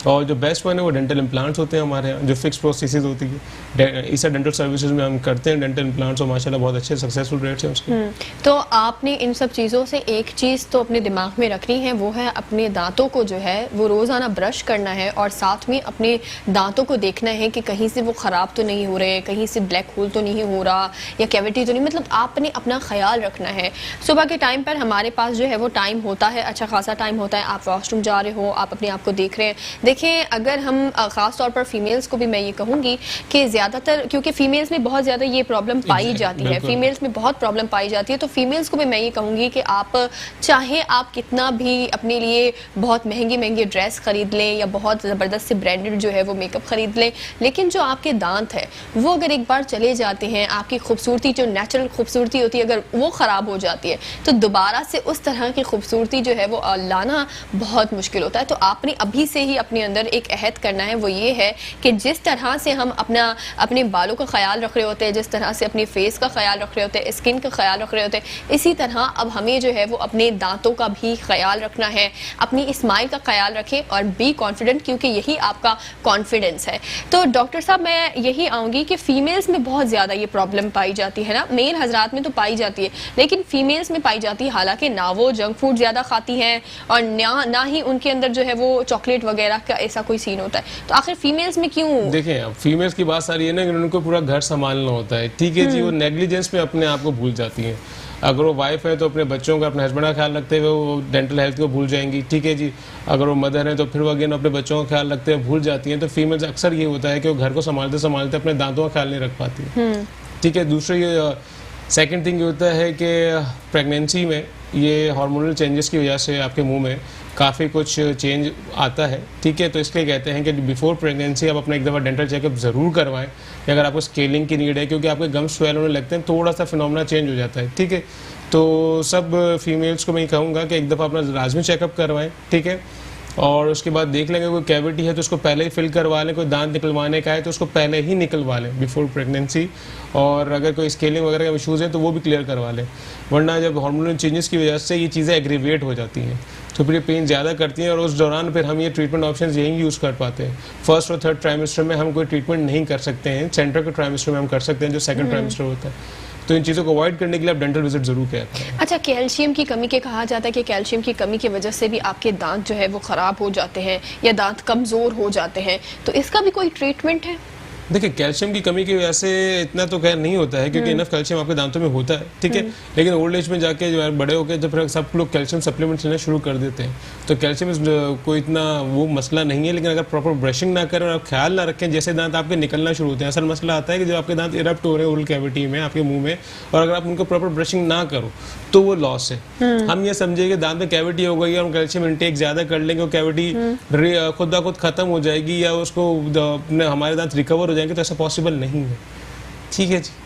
और जो बेस्ट वन है वो डेंटल इम्प्लांट्स होते हैं हमारे यहाँ, जो फिक्स प्रोसेसेस होती है। ईसा डेंटल सर्विसेज में हम करते हैं डेंटल इम्प्लांट्स और माशाल्लाह बहुत अच्छे सक्सेसफुल रेट्स हैं उसके। तो आपने इन सब चीज़ों से एक चीज़ तो अपने दिमाग में रखनी है, वो है अपने दांतों को जो है वो रोज़ाना ब्रश करना है और साथ में अपने दांतों को देखना है कि कहीं से वो ख़राब तो नहीं हो रहे, कहीं से ब्लैक होल तो नहीं हो रहा या कैविटी तो नहीं, मतलब आपने अपना ख्याल रखना है। सुबह के टाइम पर हमारे पास जो है वो टाइम होता है, अच्छा खासा टाइम होता है, आप वॉशरूम जा रहे हो, आप अपने आप को देख रहे हैं। देखें, अगर हम ख़ास तौर पर फीमेल्स को भी मैं ये कहूँगी कि ज़्यादातर, क्योंकि फीमेल्स में बहुत ज़्यादा ये प्रॉब्लम पाई जाती है, फीमेल्स में बहुत प्रॉब्लम पाई जाती है, तो फीमेल्स को भी मैं ये कहूँगी कि आप चाहे आप कितना भी अपने लिए बहुत महंगी महंगी ड्रेस खरीद लें या बहुत ज़बरदस्त से ब्रांडेड जो है वो मेकअप खरीद लें, लेकिन जो आपके दांत है वो अगर एक बार चले जाते हैं, आपकी खूबसूरती जो नेचुरल खूबसूरती होती है अगर वो ख़राब हो जाती है तो दोबारा से उस तरह की खूबसूरती जो है वो लाना बहुत मुश्किल होता है। तो आपने अभी से ही अपने अंदर एक अहद करना है, वो ये है कि जिस तरह से हम अपने बालों का ख्याल रख रहे होते हैं, जिस तरह से अपने फेस का ख्याल रख रहे होते हैं, स्किन का ख्याल रख रहे होते हैं, इसी तरह अब हमें जो है वो अपने दांतों का भी ख्याल रखना है, अपनी स्माइल का ख्याल रखें और बी कॉन्फिडेंट, क्योंकि यही आपका कॉन्फिडेंस है। तो डॉक्टर साहब मैं यही आऊँगी कि फीमेल्स में बहुत ज़्यादा ये प्रॉब्लम पाई जाती है ना, मेल हजरात में तो पाई जाती है लेकिन फीमेल्स में पाई जाती है, हालांकि ना वो जंक फूड ज़्यादा खाती हैं और ना ही उनके अंदर जो है वो चॉकलेट वगैरह का ऐसा कोई सीन होता है, तो आखिर फीमेल्स में क्यों? देखें, अब फीमेल्स की बात सारी है ना कि उनको पूरा घर संभालना होता है, ठीक है जी, वो नेग्लिजेंस में अपने आप को भूल जाती हैं। अगर वो वाइफ है तो अपने बच्चों का, अपने हस्बैंड का ख्याल रखते हुए वो डेंटल हेल्थ को भूल जाएंगी, ठीक है जी। अगर वो मदर है तो फिर वो अगेन अपने बच्चों का ख्याल रखते हुए भूल जाती हैं। तो फीमेल्स अक्सर ये होता है कि वो घर को संभालते संभालते अपने दांतों का ख्याल नहीं रख पाती, ठीक है। दूसरी सेकंड थिंग ये होता है कि प्रेगनेंसी में ये हार्मोनल चेंजेस की वजह से आपके मुंह में काफ़ी कुछ चेंज आता है, ठीक है। तो इसलिए कहते हैं कि बिफोर प्रेगनेंसी आप अपना एक दफ़ा डेंटल चेकअप ज़रूर करवाएं कि अगर आपको स्केलिंग की नीड है, क्योंकि आपके गम स्वेल होने लगते हैं, थोड़ा सा फिनोमेना चेंज हो जाता है, ठीक है। तो सब फीमेल्स को मैं कहूँगा कि एक दफ़ा अपना लाजमी चेकअप करवाएं, ठीक है। और उसके बाद देख लेंगे कोई कैविटी है तो उसको पहले ही फिल करवा लें, कोई दांत निकलवाने का है तो उसको पहले ही निकलवा लें बिफोर प्रेगनेंसी। और अगर कोई स्केलिंग वगैरह का इशूज़ है तो वो भी क्लियर करवा लें, वरना जब हार्मोनल चेंजेस की वजह से ये चीज़ें एग्रीवेट हो जाती हैं तो फिर ये पेन ज़्यादा करती हैं, और उस दौरान फिर हम ये ट्रीटमेंट ऑप्शंस यही यूज़ कर पाते हैं। फर्स्ट और थर्ड ट्राइमेस्टर में हम कोई ट्रीटमेंट नहीं कर सकते हैं, सेंटर के ट्राइमेस्टर में हम कर सकते हैं जो सेकंड ट्राइमेस्टर होता है। तो इन चीज़ों को अवॉइड करने के लिए आप डेंटल विजिट जरूर करें। अच्छा, कैल्शियम की कमी के कहा जाता है कि कैल्शियम की कमी की वजह से भी आपके दांत जो है वो ख़राब हो जाते हैं या दांत कमज़ोर हो जाते हैं, तो इसका भी कोई ट्रीटमेंट है? देखिए, कैल्शियम की कमी की वजह से इतना तो खैर नहीं होता है, क्योंकि इनफ कैल्शियम आपके दांतों में होता है, ठीक है। लेकिन ओल्ड एज में जाके जो है बड़े होकर जब सब लोग कैल्शियम सप्लीमेंट्स लेना शुरू कर देते हैं, तो कैल्शियम कोई इतना वो मसला नहीं है। लेकिन अगर प्रॉपर ब्रशिंग ना करें और आप ख्याल ना रखें, जैसे दांत आपके निकलना शुरू होते हैं, असल मसला आता है कि जब आपके दांत इरप्ट हो रहे हैं ओरल कैविटी में, आपके मुंह में, और अगर आप उनको प्रॉपर ब्रशिंग ना करो तो वो लॉस है। हम ये समझे कि दांत में कैविटी हो गई और हम कैल्शियम इंटेक ज़्यादा कर लेंगे, वो कैविटी खुद ब खुद खत्म हो जाएगी या उसको हमारे दांत रिकवर हो जाएंगे, तो ऐसा पॉसिबल नहीं है, ठीक है जी।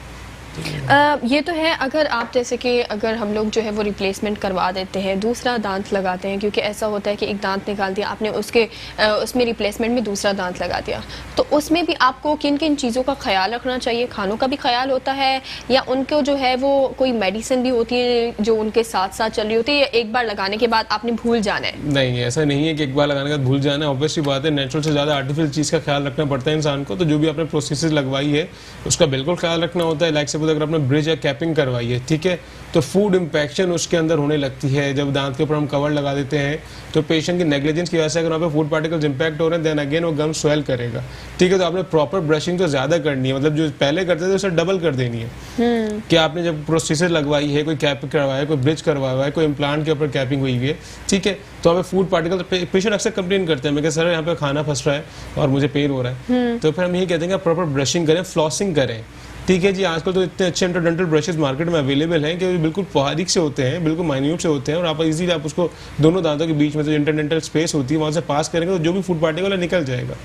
ये तो है, अगर आप जैसे कि अगर हम लोग जो है वो रिप्लेसमेंट करवा देते हैं, दूसरा दांत लगाते हैं, क्योंकि ऐसा होता है कि एक दांत निकाल दिया आपने, उसमें रिप्लेसमेंट में दूसरा दांत लगा दिया, तो उसमें भी आपको किन किन चीज़ों का ख्याल रखना चाहिए? खानों का भी ख्याल होता है या उनको जो है वो कोई मेडिसिन भी होती है जो उनके साथ साथ चल रही होती है, या एक बार लगाने के बाद आपने भूल जाना है? नहीं, ऐसा नहीं है कि एक बार लगाने के बाद भूल जाना है। ऑब्वियसली बात है, नेचुरल से ज़्यादा आर्टिफिशियल चीज़ का ख्याल रखना पड़ता है इंसान को। तो जो भी आपने प्रोसेस लगवाई है उसका बिल्कुल ख्याल रखना होता है। लाइक सपोज अगर आपने ब्रिज या कैपिंग करवाई है, ठीक है, तो फूड इंफेक्शन उसके अंदर होने लगती है। जब दांत के ऊपर हम कवर लगा देते हैं तो पेशेंट की नेग्लिजेंस की वजह से अगर वहाँ पे फूड पार्टिकल्स इंपैक्ट हो रहे हैं, देन अगेन वो गम स्वेल करेगा, ठीक है। तो आपने प्रॉपर ब्रशिंग तो ज़्यादा करनी है, मतलब जो पहले करते थे उसे डबल कर देनी है। कि आपने जब प्रोसीजर लगवाई है, कोई कैप करवाया है, कोई ब्रिज करवाया है, कोई इम्प्लांट के ऊपर कैपिंग हुई है, ठीक है, तो हमें फूड पार्टिकल, पेशेंट अक्सर कंप्लेन करते हैं, मैं सर यहाँ पे खाना फंस रहा है और मुझे पेन हो रहा है, तो फिर हम यही कहते हैं कि प्रॉपर ब्रशिंग करें, फ्लॉसिंग करें, ठीक है जी। आजकल तो इतने अच्छे इंटरडेंटल ब्रशेस मार्केट में अवेलेबल हैं कि बिल्कुल बारीक से होते हैं, बिल्कुल माइन्यूट से होते हैं, और आप इजीली आप उसको दोनों दांतों के बीच में जो इंटरडेंटल स्पेस होती है वहाँ से पास करेंगे तो जो भी फूड पार्टिकल है निकल जाएगा।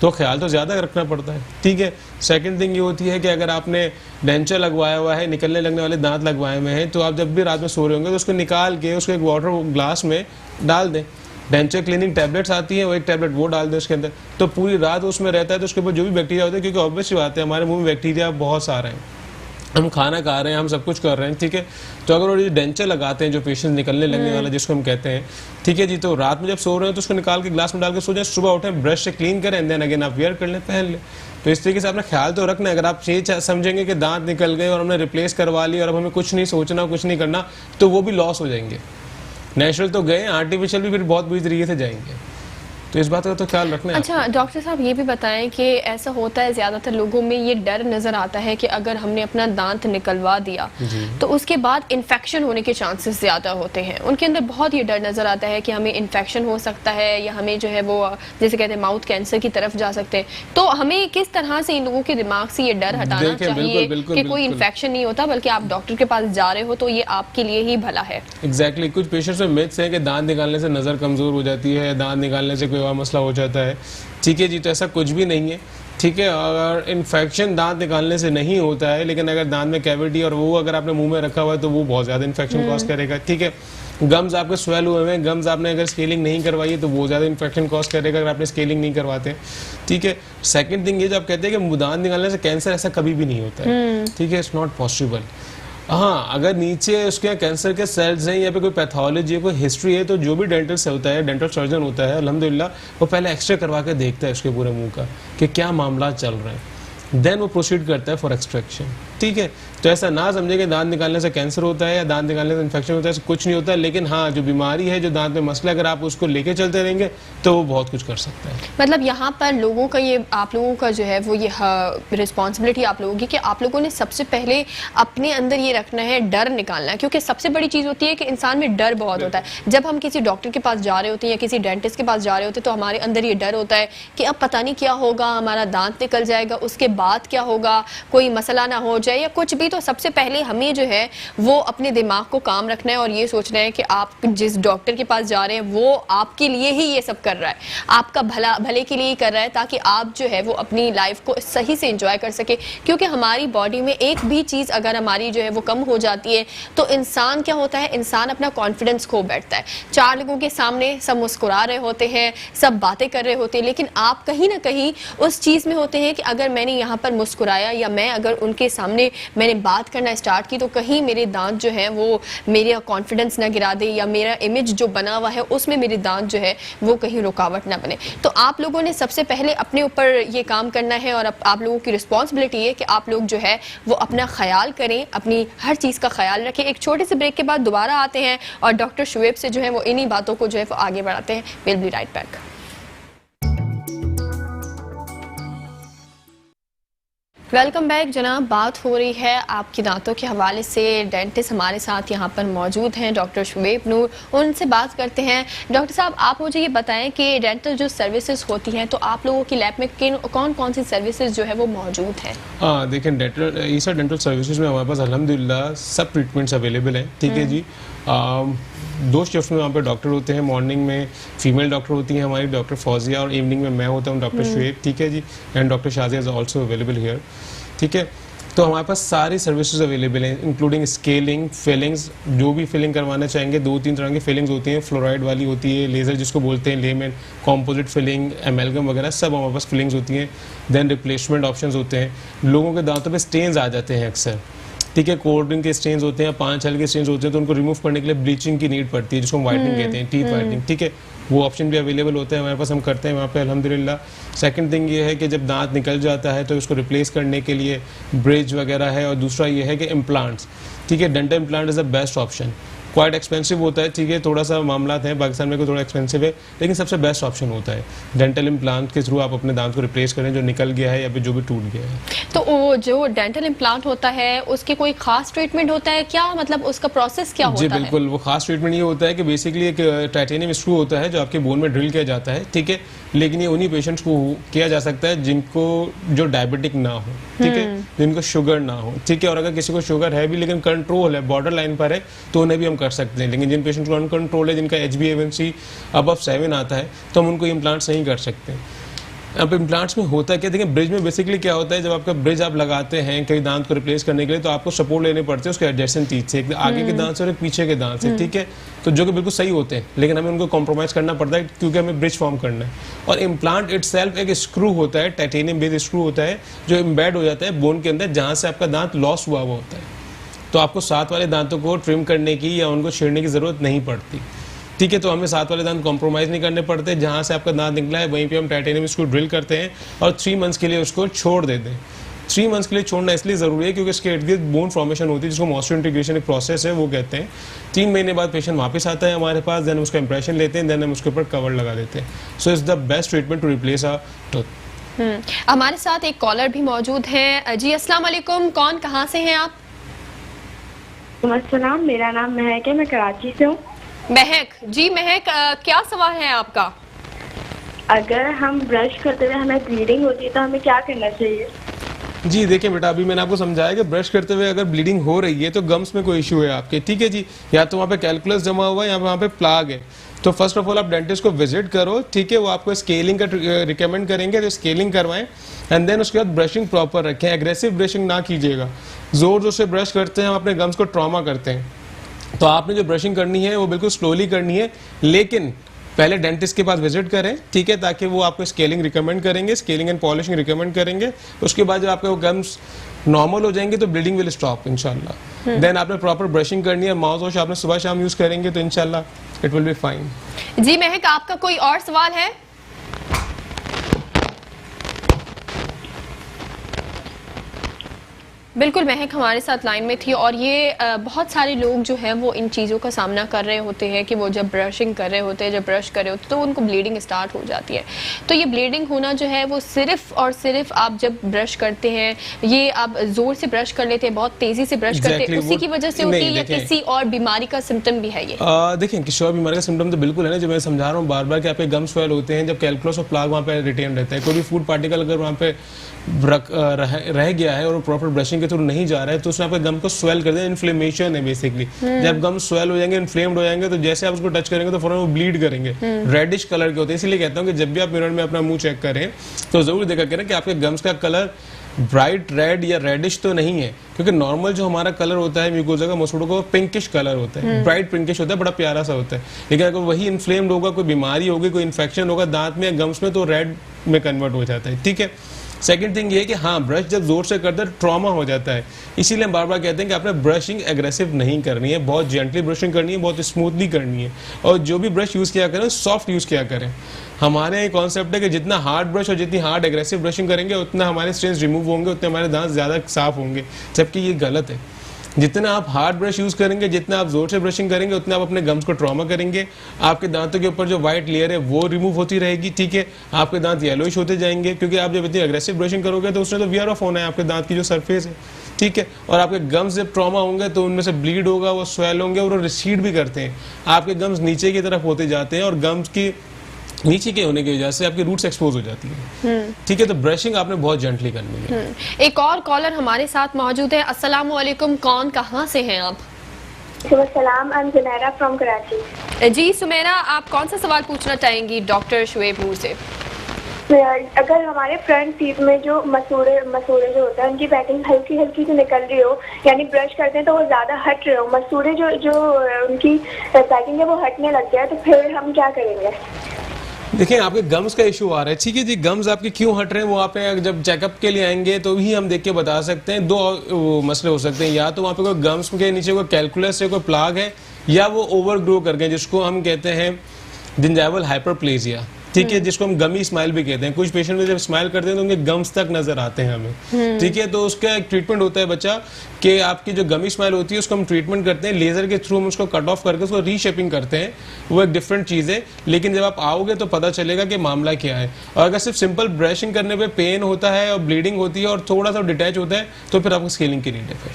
तो ख्याल तो ज़्यादा रखना पड़ता है, ठीक है। सेकंड थिंग ये होती है कि अगर आपने डेंचर लगवाया हुआ है, निकलने लगने वाले दांत लगवाए हुए हैं, तो आप जब भी रात में सो रहे होंगे तो उसको निकाल के उसको एक वाटर ग्लास में डाल दें। डेंचर क्लीनिंग टैबलेट्स आती हैं, वो एक टैबलेट वो डाल दें उसके अंदर, तो पूरी रात उसमें रहता है, तो उसके ऊपर जो भी बैक्टीरिया होते हैं, क्योंकि ऑब्वियसली बात है हमारे मुंह में बैक्टीरिया बहुत सारे हैं, हम खाना खा रहे हैं, हम सब कुछ कर रहे हैं, ठीक है। तो अगर वो डेंचर लगाते हैं जो पेशेंट निकलने लगने वाला जिसको हम कहते हैं, ठीक है जी, तो रात में जब सो रहे हैं तो उसको निकाल के ग्लास में डाल के सो जाए, सुबह उठें ब्रश से क्लीन करें, एंड देन अगेन आप वेयर कर लें, पहन लें। तो इस तरीके से आपने ख्याल तो रखना है। अगर आप ये समझेंगे कि दांत निकल गए और हमने रिप्लेस करवा लिया और अब हमें कुछ नहीं सोचना, कुछ नहीं करना, तो वो भी लॉस हो जाएंगे। नेचुरल तो गए, आर्टिफिशियल भी फिर बहुत बुरी तरीके से जाएंगे, तो इस बात का तो ख्याल रखना है। अच्छा डॉक्टर साहब, ये भी बताएं कि ऐसा होता है ज़्यादातर लोगों में ये डर नज़र आता है कि अगर हमने अपना दांत निकलवा दिया तो उसके बाद इन्फेक्शन होने के चांसेस ज़्यादा होते हैं। उनके अंदर बहुत ये डर नज़र आता है कि हमें इन्फेक्शन हो सकता है या हमें जो है वो जैसे कहते हैं माउथ कैंसर की तरफ जा सकते हैं। तो हमें किस तरह से इन लोगों के दिमाग से ये डर हटाना चाहिए कि कोई इन्फेक्शन नहीं होता, बल्कि आप डॉक्टर के पास जा रहे हो तो ये आपके लिए ही भला है? एग्जैक्टली, कुछ पेशेंट्स में मिथ्स है कि दांत निकालने से नज़र कमज़ोर हो जाती है, दांत निकालने से कोई और मसला हो जाता है, ठीक है जी। तो ऐसा कुछ भी नहीं है, ठीक है। अगर इन्फेक्शन दांत निकालने से नहीं होता है, लेकिन अगर दांत में कैविटी और वो अगर आपने मुंह में रखा हुआ है तो वो बहुत ज़्यादा इन्फेक्शन कॉज करेगा, ठीक है। गम्स आपके स्वेल हुए हैं, गम्स आपने अगर स्केलिंग नहीं करवाई है तो वो ज़्यादा इन्फेक्शन कॉज करेगा अगर आपने स्केलिंग नहीं करवाते, ठीक है। सेकंड थिंग ये जो आप कहते हैं कि दांत निकालने से कैंसर, ऐसा कभी भी नहीं होता है, ठीक है, इट्स नॉट पॉसिबल। हाँ, अगर नीचे उसके कैंसर के सेल्स हैं या फिर कोई पैथोलॉजी, कोई हिस्ट्री है, तो जो भी डेंटल से होता है, डेंटल सर्जन होता है, अल्हम्दुलिल्लाह वो पहले एक्सरे करवा के देखता है उसके पूरे मुंह का कि क्या मामला चल रहा है, देन वो प्रोसीड करता है फॉर एक्सट्रैक्शन। ठीक है। तो ऐसा ना समझे कि दांत निकालने से कैंसर होता है या दांत निकालने से इन्फेक्शन होता है, कुछ नहीं होता। लेकिन हाँ, जो बीमारी है, जो दांत में मसला, अगर आप उसको लेके चलते रहेंगे तो वो बहुत कुछ कर सकता है। मतलब यहाँ पर लोगों का ये, आप लोगों का जो है वो ये रिस्पॉन्सिबिलिटी आप लोगों की, कि आप लोगों ने सबसे पहले अपने अंदर ये रखना है, डर निकालना है। क्योंकि सबसे बड़ी चीज़ होती है कि इंसान में डर बहुत होता है। जब हम किसी डॉक्टर के पास जा रहे होते हैं या किसी डेंटिस्ट के पास जा रहे होते हैं तो हमारे अंदर ये डर होता है कि अब पता नहीं क्या होगा, हमारा दांत निकल जाएगा, उसके बाद क्या होगा, कोई मसला ना हो जाए या कुछ भी। तो सबसे पहले हमें जो है वो अपने दिमाग को काम रखना है और ये सोचना है कि आप जिस डॉक्टर के पास जा रहे हैं वो आपके लिए ही ये सब कर रहा है, आपका भले के लिए ही कर रहा है, ताकि आप जो है वो अपनी लाइफ को सही से एंजॉय कर सके। क्योंकि हमारी बॉडी में एक भी चीज़ अगर हमारी जो है वो कम हो जाती है तो इंसान क्या होता है, इंसान अपना कॉन्फिडेंस खो बैठता है। चार लोगों के सामने सब मुस्कुरा रहे होते हैं, सब बातें कर रहे होते हैं, लेकिन आप कहीं ना कहीं उस चीज़ में होते हैं कि अगर मैंने यहाँ पर मुस्कुराया या मैं अगर उनके सामने मैंने बात करना स्टार्ट की तो कहीं मेरे दांत जो है वो मेरा कॉन्फिडेंस ना गिरा दे या मेरा इमेज जो बना हुआ है उसमें मेरे दांत जो है वो कहीं रुकावट ना बने। तो आप लोगों ने सबसे पहले अपने ऊपर ये काम करना है और आप लोगों की रिस्पॉन्सिबिलिटी है कि आप लोग जो है वो अपना ख्याल करें, अपनी हर चीज़ का ख्याल रखें। एक छोटे से ब्रेक के बाद दोबारा आते हैं और डॉक्टर शुएब से जो है वो इन्हीं बातों को जो है वो आगे बढ़ाते हैं। Will be right back. Welcome back जनाब। बात हो रही है आपके दांतों के हवाले से। डेंटिस्ट हमारे साथ यहाँ पर मौजूद हैं, डॉक्टर शुएब नूर। उनसे बात करते हैं। डॉक्टर साहब, आप मुझे ये बताएं कि डेंटल जो सर्विसेज होती हैं तो आप लोगों की लैब में कौन कौन सी सर्विसेज जो है वो मौजूद हैं? हाँ, देखें, डेंटल सर्विसेज में हमारे पास अल्हम्दुलिल्लाह सब ट्रीटमेंट्स अवेलेबल हैं। ठीक है जी। 2 शिफ्ट में वहाँ पे डॉक्टर होते हैं। मॉर्निंग में फीमेल डॉक्टर होती हैं हमारी, डॉक्टर फौजिया, और इवनिंग में मैं होता हूँ, डॉक्टर शुएब। ठीक है जी। And doctor Shazia is also available here. ठीक है। तो हमारे पास सारी सर्विसेज अवेलेबल हैं, इंक्लूडिंग स्केलिंग, फिलिंग्स। जो भी फिलिंग करवाना चाहेंगे, 2-3 तरह की फिलिंग्स होती हैं। फ्लोराइड वाली होती है, लेज़र जिसको बोलते हैं लेमन, कॉम्पोजिट फिलिंग, एमेलगम वगैरह सब हमारे पास फिलिंग्स होती हैं। देन रिप्लेसमेंट ऑप्शंस होते हैं। लोगों के दांतों पे स्टेन्स आ जाते हैं अक्सर, ठीक है, कोल्ड ड्रिंक के स्टेन्स होते हैं, 5 साल के स्टेन्स होते हैं, तो उनको रिमूव करने के लिए ब्लीचिंग की नीड पड़ती है, जिसको हम वाइटनिंग कहते हैं, टीथ वाइटनिंग। ठीक है, वो ऑप्शन भी अवेलेबल होता है हमारे पास, हम करते हैं वहाँ पे अल्हम्दुलिल्लाह। सेकंड थिंग ये है कि जब दांत निकल जाता है तो उसको रिप्लेस करने के लिए ब्रिज वगैरह है। और दूसरा ये है कि इम्प्लांट्स, ठीक है, dental implant is the best option. Quite expensive होता है, ठीक है, थोड़ा सा मामला है पाकिस्तान में को थोड़ा एक्सपेंसिव है, लेकिन सबसे बेस्ट ऑप्शन होता है डेंटल इम्प्लांट के थ्रू आप अपने दांत को रिप्लेस करें जो निकल गया है या फिर जो भी टूट गया है। तो वो जो डेंटल इम्प्लांट होता है उसकी कोई खास ट्रीटमेंट होता है क्या, मतलब उसका प्रोसेस क्या होता है? जी बिल्कुल, वो खास ट्रीटमेंट ये होता है कि बेसिकली एक टाइटेनियम स्क्रू होता है जो आपके बोन में ड्रिल किया जाता है। ठीक है, लेकिन ये उन्हीं पेशेंट्स को किया जा सकता है जिनको जो डायबिटिक ना हो, ठीक है, जिनको शुगर ना हो। ठीक है, और अगर किसी को शुगर है भी लेकिन कंट्रोल है, बॉर्डर लाइन पर है, तो उन्हें भी हम कर सकते हैं। लेकिन जिन पेशेंट को अनकंट्रोल है, जिनका HbA1c अबव 7 आता है, तो हम उनको इम्प्लांट्स नहीं कर सकते। अब इम्प्लांट्स में होता क्या, देखिए ब्रिज में बेसिकली क्या होता है, जब आपका ब्रिज आप लगाते हैं कई दांत को रिप्लेस करने के लिए तो आपको सपोर्ट लेने पड़ते हैं उसके एडजेसेंट टीथ से, एक आगे के दांत से और एक पीछे के दांत से। ठीक है, तो जो कि बिल्कुल सही होते हैं, लेकिन हमें उनको कॉम्प्रोमाइज करना पड़ता है क्योंकि हमें ब्रिज फॉर्म करना है। और इम्प्लांट इटसेल्फ एक स्क्रू होता है, टाइटेनियम बेस्ड स्क्रू होता है जो एम्बेड हो जाता है बोन के अंदर, जहाँ से आपका दांत लॉस हुआ हुआ होता है। तो आपको साथ वाले दांतों को ट्रिम करने की या उनको छेड़ने की जरूरत नहीं पड़ती। ठीक है, तो हमें साथ वाले दांत कॉम्प्रोमाइज़ नहीं करने पड़ते, जहाँ से आपका दांत निकला है वहीं पे हम टाइटेनियम स्क्रू ड्रिल करते हैं और 3 मंथ्स के लिए उसको छोड़ देते हैं। 3 मंथ्स के लिए छोड़ना इसलिए ज़रूरी है क्योंकि इसके इर्द गिर्द बोन फॉर्मेशन होती है, जिसको मॉइस्चर इंटीग्रेशन एक प्रोसेस है वो कहते हैं। 3 महीने बाद पेशेंट वापस आता है हमारे पास, देन उसका इंप्रेशन लेते हैं, देन हम उसके ऊपर कवर लगा देते हैं। So it's the best treatment to replace a tooth. हमारे साथ एक कॉलर भी मौजूद है। जी अस्सलाम वालेकुम, कौन कहाँ से हैं आप? अस्सलाम, मेरा नाम महक है, मैं कराची से हूँ। महक जी, महक क्या सवाल है आपका? अगर हम ब्रश करते हुए हमें ब्लीडिंग होती है तो हमें क्या करना चाहिए? जी देखिए बेटा, अभी मैंने आपको समझाया कि ब्रश करते हुए अगर ब्लीडिंग हो रही है तो गम्स में कोई इशू है आपके। ठीक है जी, या तो वहाँ पे कैलकुलस जमा हुआ है या वहाँ पे प्लाग है। तो फर्स्ट ऑफ ऑल आप डेंटिस्ट को विजिट करो, ठीक है, वो आपको स्केलिंग का रिकमेंड करेंगे, तो स्केलिंग करवाएं एंड देन उसके बाद ब्रशिंग प्रॉपर रखें। एग्रेसिव ब्रशिंग ना कीजिएगा, जोर जोर से ब्रश करते हैं हम अपने गम्स को ट्रॉमा करते हैं। तो आपने जो ब्रशिंग करनी है वो बिल्कुल स्लोली करनी है, लेकिन पहले डेंटिस्ट के पास विजिट करें, ठीक है, ताकि वो आपको स्केलिंग रिकमेंड करेंगे, स्केलिंग एंड पॉलिशिंग रिकमेंड करेंगे। उसके बाद जब आपके वो गम्स नॉर्मल हो जाएंगे तो ब्लीडिंग विल स्टॉप इंशाल्लाह। देन आपने प्रॉपर ब्रशिंग करनी है, माउथ वॉश आपने सुबह शाम यूज करेंगे तो इंशाल्लाह इट विल बी फाइन। जी महक, आपका कोई और सवाल है? बिल्कुल, महक हमारे साथ लाइन में थी और ये बहुत सारे लोग जो हैं वो इन चीज़ों का सामना कर रहे होते हैं कि वो जब ब्रशिंग कर रहे होते हैं, जब ब्रश कर रहे होते हैं तो उनको ब्लीडिंग स्टार्ट हो जाती है। तो ये ब्लीडिंग होना जो है वो सिर्फ और सिर्फ आप जब ब्रश करते हैं, ये आप जोर से ब्रश कर लेते हैं, बहुत तेजी से ब्रश करते हैं, उसी की वजह से होती है या किसी और बीमारी का सिम्टम भी है ये? देखिए, किसी और बीमारी का सिम्टम तो बिल्कुल है ना, जो मैं समझा रहा हूँ बार बार कि आपके गम स्वेल होते हैं जब कैलकुलस और प्लाग वहाँ पे रिटेन रहता है। कोई भी फूड पार्टिकल अगर वहाँ पे रह गया है और प्रॉपर ब्रशिंग के थ्रू नहीं जा रहा है तो उसने आपके गम को स्वेल कर दिया। इन्फ्लेमेशन है बेसिकली। जब गम स्वेल हो जाएंगे, इन्फ्लेम्ड हो जाएंगे, तो जैसे आप उसको टच करेंगे तो फौरन वो ब्लीड करेंगे, रेडिश कलर के होते हैं। इसलिए कहता हूँ कि जब भी आप मिरर में अपना मुंह चेक करें तो जरूर देखा करें कि आपके गम्स का कलर ब्राइट रेड या रेडिश तो नहीं है, क्योंकि नॉर्मल जो हमारा कलर होता है म्यूकोसा का, मसूड़ों का, पिंकिश कलर होता है, ब्राइट पिंकिश होता है, बड़ा प्यारा सा होता है। लेकिन अगर वही इन्फ्लेम्ड होगा, कोई बीमारी होगी, कोई इन्फेक्शन होगा दांत में या गम्स में, तो रेड में कन्वर्ट हो जाता है। ठीक है। सेकंड थिंग ये है कि हाँ, ब्रश जब जोर से करते हैं ट्रॉमा हो जाता है। इसीलिए हम बार बार कहते हैं कि आपने ब्रशिंग एग्रेसिव नहीं करनी है, बहुत जेंटली ब्रशिंग करनी है, बहुत स्मूथली करनी है, और जो भी ब्रश यूज किया करें सॉफ्ट यूज किया करें। हमारे यहाँ कॉन्सेप्ट है कि जितना हार्ड ब्रश और जितनी हार्ड एग्रेसिव ब्रशिंग करेंगे उतना हमारे स्ट्रेस रिमूव होंगे, उतने हमारे दांत ज्यादा साफ होंगे, जबकि ये गलत है। जितना आप हार्ड ब्रश यूज करेंगे, जितना आप जोर से ब्रशिंग करेंगे, उतना आप अपने गम्स को ट्रॉमा करेंगे। आपके दांतों के ऊपर जो व्हाइट लेयर है वो रिमूव होती रहेगी। ठीक है। आपके दांत येलोइश होते जाएंगे, क्योंकि आप जब इतनी अग्रेसिव ब्रशिंग करोगे तो उसमें तो वियर ऑफ होना है आपके दांत की जो सरफेस है। ठीक है। और आपके गम्स जब ट्रॉमा होंगे तो उनमें से ब्लीड होगा, वो स्वेल होंगे और वो रिसीड भी करते हैं। आपके गम्स नीचे की तरफ होते जाते हैं और गम्स की नीचे के होने की वजह से आपकी रूट्स एक्सपोज हो जाती है। ठीक है। तो ब्रशिंग आपने बहुत जेंटली करनी है। एक और कॉलर हमारे साथ मौजूद है। अस्सलाम वालेकुम, कौन कहाँ से हैं आप? सलाम, I am Junaira from Karachi. जी सुमेरा, आप कौन सा सवाल पूछना चाहेंगी डॉक्टर शुएब नूर से? अगर हमारे फ्रंट टीथ में जो मसूड़े जो होता है उनकी पैकिंग हल्की हल्की सी निकल रही हो, यानी ब्रश करते हैं तो वो ज्यादा हट रहे हो, मसूड़े जो उनकी पैकिंग है वो हटने लग गया, तो फिर हम क्या करेंगे? देखिए, आपके गम्स का इशू आ रहा है। ठीक है जी। गम्स आपके क्यों हट रहे हैं वो आप जब चेकअप के लिए आएंगे तो भी हम देख के बता सकते हैं। दो मसले हो सकते हैं, या तो वहाँ पे कोई गम्स के नीचे कोई कैलकुलस है, कोई प्लाग है, या वो ओवर ग्रो कर गए, जिसको हम कहते हैं जिंजाइवल हाइपरप्लेजिया। ठीक है। जिसको हम गमी स्माइल भी कहते हैं। कुछ पेशेंट में जब स्माइल करते हैं तो उनके गम्स तक नजर आते हैं हमें। ठीक है। तो उसका एक ट्रीटमेंट होता है बच्चा कि आपकी जो गमी स्माइल होती है उसको हम ट्रीटमेंट करते हैं, लेजर के थ्रू हम उसको कट ऑफ करके उसको रीशेपिंग करते हैं। वो एक डिफरेंट चीज है, लेकिन जब आप आओगे तो पता चलेगा कि मामला क्या है। और अगर सिर्फ सिंपल ब्रशिंग करने पे पेन होता है और ब्लीडिंग होती है और थोड़ा सा डिटैच होता है तो फिर आपको स्केलिंग की नीड है। फिर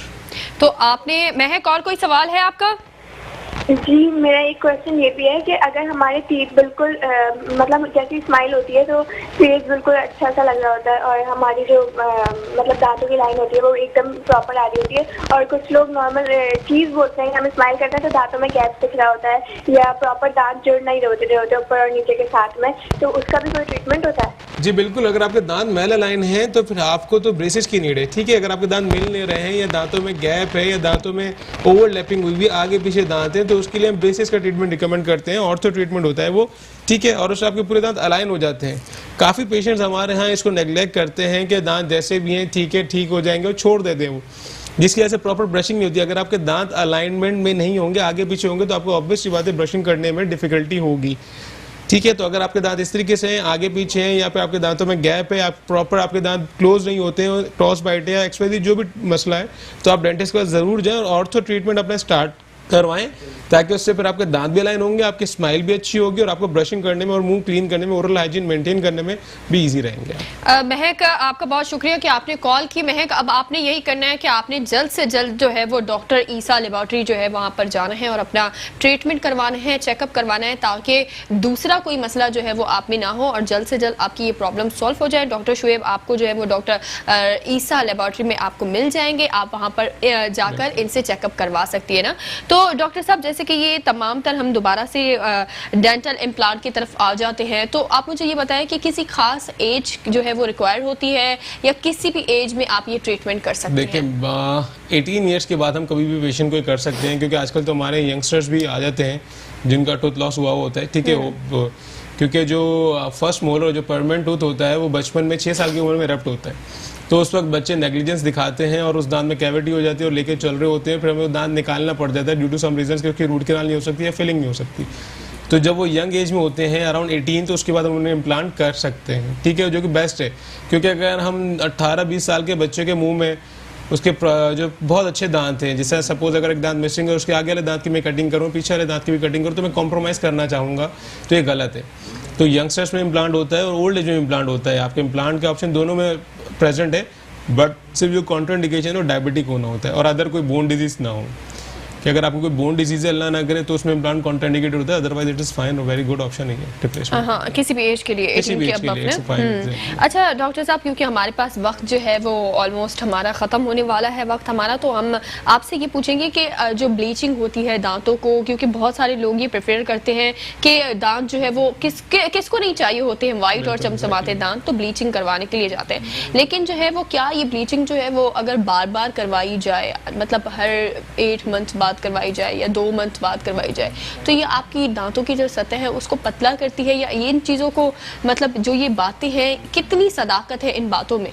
तो आपने, महक, और कोई सवाल है आपका? जी, मेरा एक क्वेश्चन ये भी है कि अगर हमारे टीथ बिल्कुल मतलब जैसी स्माइल होती है तो फेस बिल्कुल अच्छा सा लग रहा होता है और हमारी जो मतलब दांतों की लाइन होती है वो एकदम प्रॉपर आ रही होती है, और कुछ लोग नॉर्मल चीज़ बोलते हैं, हम स्माइल करते हैं तो दांतों में गैप दिख रहा होता है या प्रॉपर दांत जुड़ नहीं रहे होते ऊपर और नीचे के साथ में, तो उसका भी कोई ट्रीटमेंट होता है? जी बिल्कुल। अगर आपके दांत मैल अलाइन है तो फिर आपको तो ब्रेसेस की नीड है। ठीक है। अगर आपके दांत मिल नहीं रहे हैं या दांतों में गैप है या दांतों में ओवरलैपिंग हुई भी आगे पीछे दांत है तो उसके लिए हम ब्रेसेस का ट्रीटमेंट रिकमेंड करते हैं। ऑर्थो ट्रीटमेंट होता है वो। ठीक है। और उससे आपके पूरे दांत अलाइन हो जाते हैं। काफ़ी पेशेंट्स हमारे यहाँ इसको नेग्लेक्ट करते हैं कि दांत जैसे भी हैं ठीक है, ठीक हो जाएंगे, और छोड़ देते हैं वो, जिसकी वजह से प्रॉपर ब्रशिंग नहीं होती। अगर आपके दांत अलाइनमेंट में नहीं होंगे, आगे पीछे होंगे, तो आपको ऑब्वियस सी बात है ब्रशिंग करने में डिफिकल्टी होगी। ठीक है। तो अगर आपके दांत इस तरीके से हैं, आगे पीछे हैं, या फिर आपके दांतों में गैप है, आप प्रॉपर आपके दांत क्लोज नहीं होते हैं, क्रॉस बाइट है या एक्सपायरी जो भी मसला है, तो आप डेंटिस्ट के पास जरूर जाएं और ऑर्थो ट्रीटमेंट अपना स्टार्ट करवाएं, ताकि उससे फिर आपके दांत भी अलाइन होंगे, आपकी स्माइल भी अच्छी होगी और आपको ब्रशिंग करने में और मुंह क्लीन करने में, ओरल हाइजीन मेंटेन करने में भी इजी रहेंगे। महक, आपका बहुत शुक्रिया कि आपने कॉल की। महक, अब आपने यही करना है कि आपने जल्द से जल्द जो है वो डॉक्टर ईसा लेबॉर्ट्री जो है वहाँ पर जाना है और अपना ट्रीटमेंट करवाना है, चेकअप करवाना है, ताकि दूसरा कोई मसला जो है वो आप में ना हो और जल्द से जल्द आपकी ये प्रॉब्लम सॉल्व हो जाए। डॉक्टर शुएब आपको जो है वो डॉक्टर ईसा लेबॉर्ट्री में आपको मिल जाएंगे, आप वहाँ पर जाकर इनसे चेकअप करवा सकती है ना। तो डॉक्टर साहब, जैसे कि ये तमाम तर हम दोबारा से डेंटल इम्प्लांट की तरफ आ जाते हैं, तो आप मुझे ये बताएं कि किसी खास एज जो है वो रिक्वायर होती है या किसी भी एज में आप ये ट्रीटमेंट कर सकते हैं? देखिए, 18 ईयर्स के बाद हम कभी भी पेशेंट को कर सकते हैं, क्योंकि आजकल तो हमारे यंगस्टर्स भी आ जाते हैं जिनका टूथ लॉस हुआ होता है। ठीक है। वो क्योंकि जो फर्स्ट मोलर जो परमानेंट टूथ होता है वो बचपन में 6 साल की उम्र में रप्ट होता है, तो उस वक्त बच्चे नेग्लिजेंस दिखाते हैं और उस दांत में कैविटी हो जाती है और लेके चल रहे होते हैं, फिर हमें वो दांत निकालना पड़ जाता है ड्यू टू सम रीजंस, क्योंकि रूट कैनाल नहीं हो सकती या फिलिंग नहीं हो सकती। तो जब वो यंग एज में होते हैं अराउंड 18, तो उसके बाद हम उन्हें इम्प्लांट कर सकते हैं। ठीक है। जो कि बेस्ट है, क्योंकि अगर हम 18-20 साल के बच्चे के मुंह में उसके जो बहुत अच्छे दांत हैं, जैसे सपोज अगर एक दांत मिसिंग है, उसके आगे वाले दांत की मैं कटिंग करूँ, पीछे वाले दांत की भी कटिंग करूँ, तो मैं कॉम्प्रोमाइज़ करना चाहूँगा, तो ये गलत है। तो यंगस्टर्स में इम्प्लांट होता है और ओल्ड एज में इम्प्लांट होता है। आपके इम्प्लांट के ऑप्शन दोनों में प्रेजेंट है, बट सिर्फ जो कॉन्ट्राइंडिकेशन है वो डायबिटिक होना होता है और अदर कोई बोन डिजीज ना हो, कि अगर आपको कोई बोन डिजीज है अल्लाह ना करे तो उसमें इम्प्लांट कॉन्ट्राइंडिकेटेड होता है, अदरवाइज इट इज फाइन और वेरी गुड ऑप्शन है रिप्लेसमेंट। हाँ, किसी भी एज के लिए, किसी 18 भी के एज के अब लिए, it's fine, अच्छा डॉक्टर साहब, क्योंकि हमारे पास वक्त जो है वो ऑलमोस्ट हमारा ख़त्म होने वाला है वक्त हमारा, तो हम आपसे ये पूछेंगे कि जो ब्लीचिंग होती है दांतों को, क्योंकि बहुत सारे लोग ये प्रेफर करते हैं कि दांत जो है वो किसको नहीं चाहिए होते हैं वाइट और चमचमाते दांत, तो ब्लीचिंग करवाने के लिए जाते हैं। लेकिन जो है वो क्या ये ब्लीचिंग जो है वो अगर बार बार करवाई जाए, मतलब हर 8 मंथ बाद करवाई जाए या 2 मंथ बाद करवाई जाए, तो ये आपकी दांतों की जो सतह है उसको पतला करती है, या इन चीज़ों को, मतलब जो ये बातें हैं, कितनी सदाकत है इन बातों में?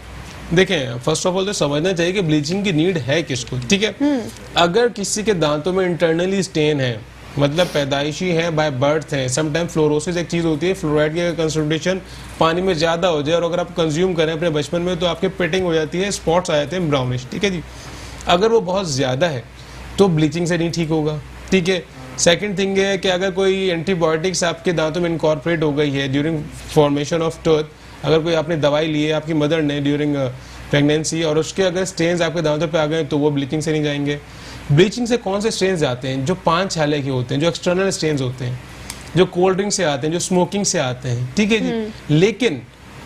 देखें, फर्स्ट ऑफ ऑल तो समझना चाहिए कि ब्लीचिंग की नीड है किसको, ठीक है। अगर किसी के दांतों में इंटरनली स्टेन है, मतलब पैदाइशी है, बाय बर्थ है, समटाइम फ्लोरोसिस एक चीज़ होती है, फ्लोराइड की कंसंट्रेशन पानी में ज़्यादा हो जाए और अगर आप कंज्यूम करें अपने बचपन में तो आपके पिटिंग हो जाती है, स्पॉट्स आ जाते हैं ब्राउनिश, ठीक है जी। अगर वो बहुत ज़्यादा है तो ब्लीचिंग से नहीं ठीक होगा, ठीक है। सेकंड थिंग है कि अगर कोई एंटीबायोटिक्स आपके दांतों में इनकॉर्पोरेट हो गई है ड्यूरिंग फॉर्मेशन ऑफ टूथ, अगर कोई आपने दवाई ली है आपकी मदर ने ड्यूरिंग प्रेगनेंसी और उसके अगर स्टेन्स आपके दांतों पे आ गए तो वो ब्लीचिंग से नहीं जाएंगे। ब्लीचिंग से कौन से स्टेन्स आते हैं? जो 5 छाले के होते हैं, जो एक्सटर्नल स्टेन्स होते हैं, जो कोल्ड ड्रिंक से आते हैं, जो स्मोकिंग से आते हैं, ठीक है जी। लेकिन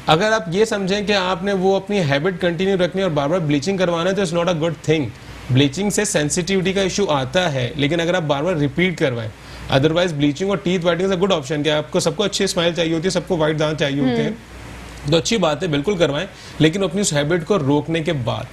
अगर आप ये समझें कि आपने वो अपनी हैबिट कंटिन्यू रखनी है और बार बार ब्लीचिंग करवाना है तो it's not a good thing. Bleaching से सेंसिटिविटी का इशू आता है, लेकिन अगर आप बार बार रिपीट करवाएं, अदरवाइज ब्लीचिंग और teeth whitening is a good option. क्या आपको सबको अच्छी स्माइल चाहिए होती है, सबको वाइट दांत चाहिए होते हैं, तो अच्छी बात है, बिल्कुल करवाएं, लेकिन अपनी उस हैबिट को रोकने के बाद,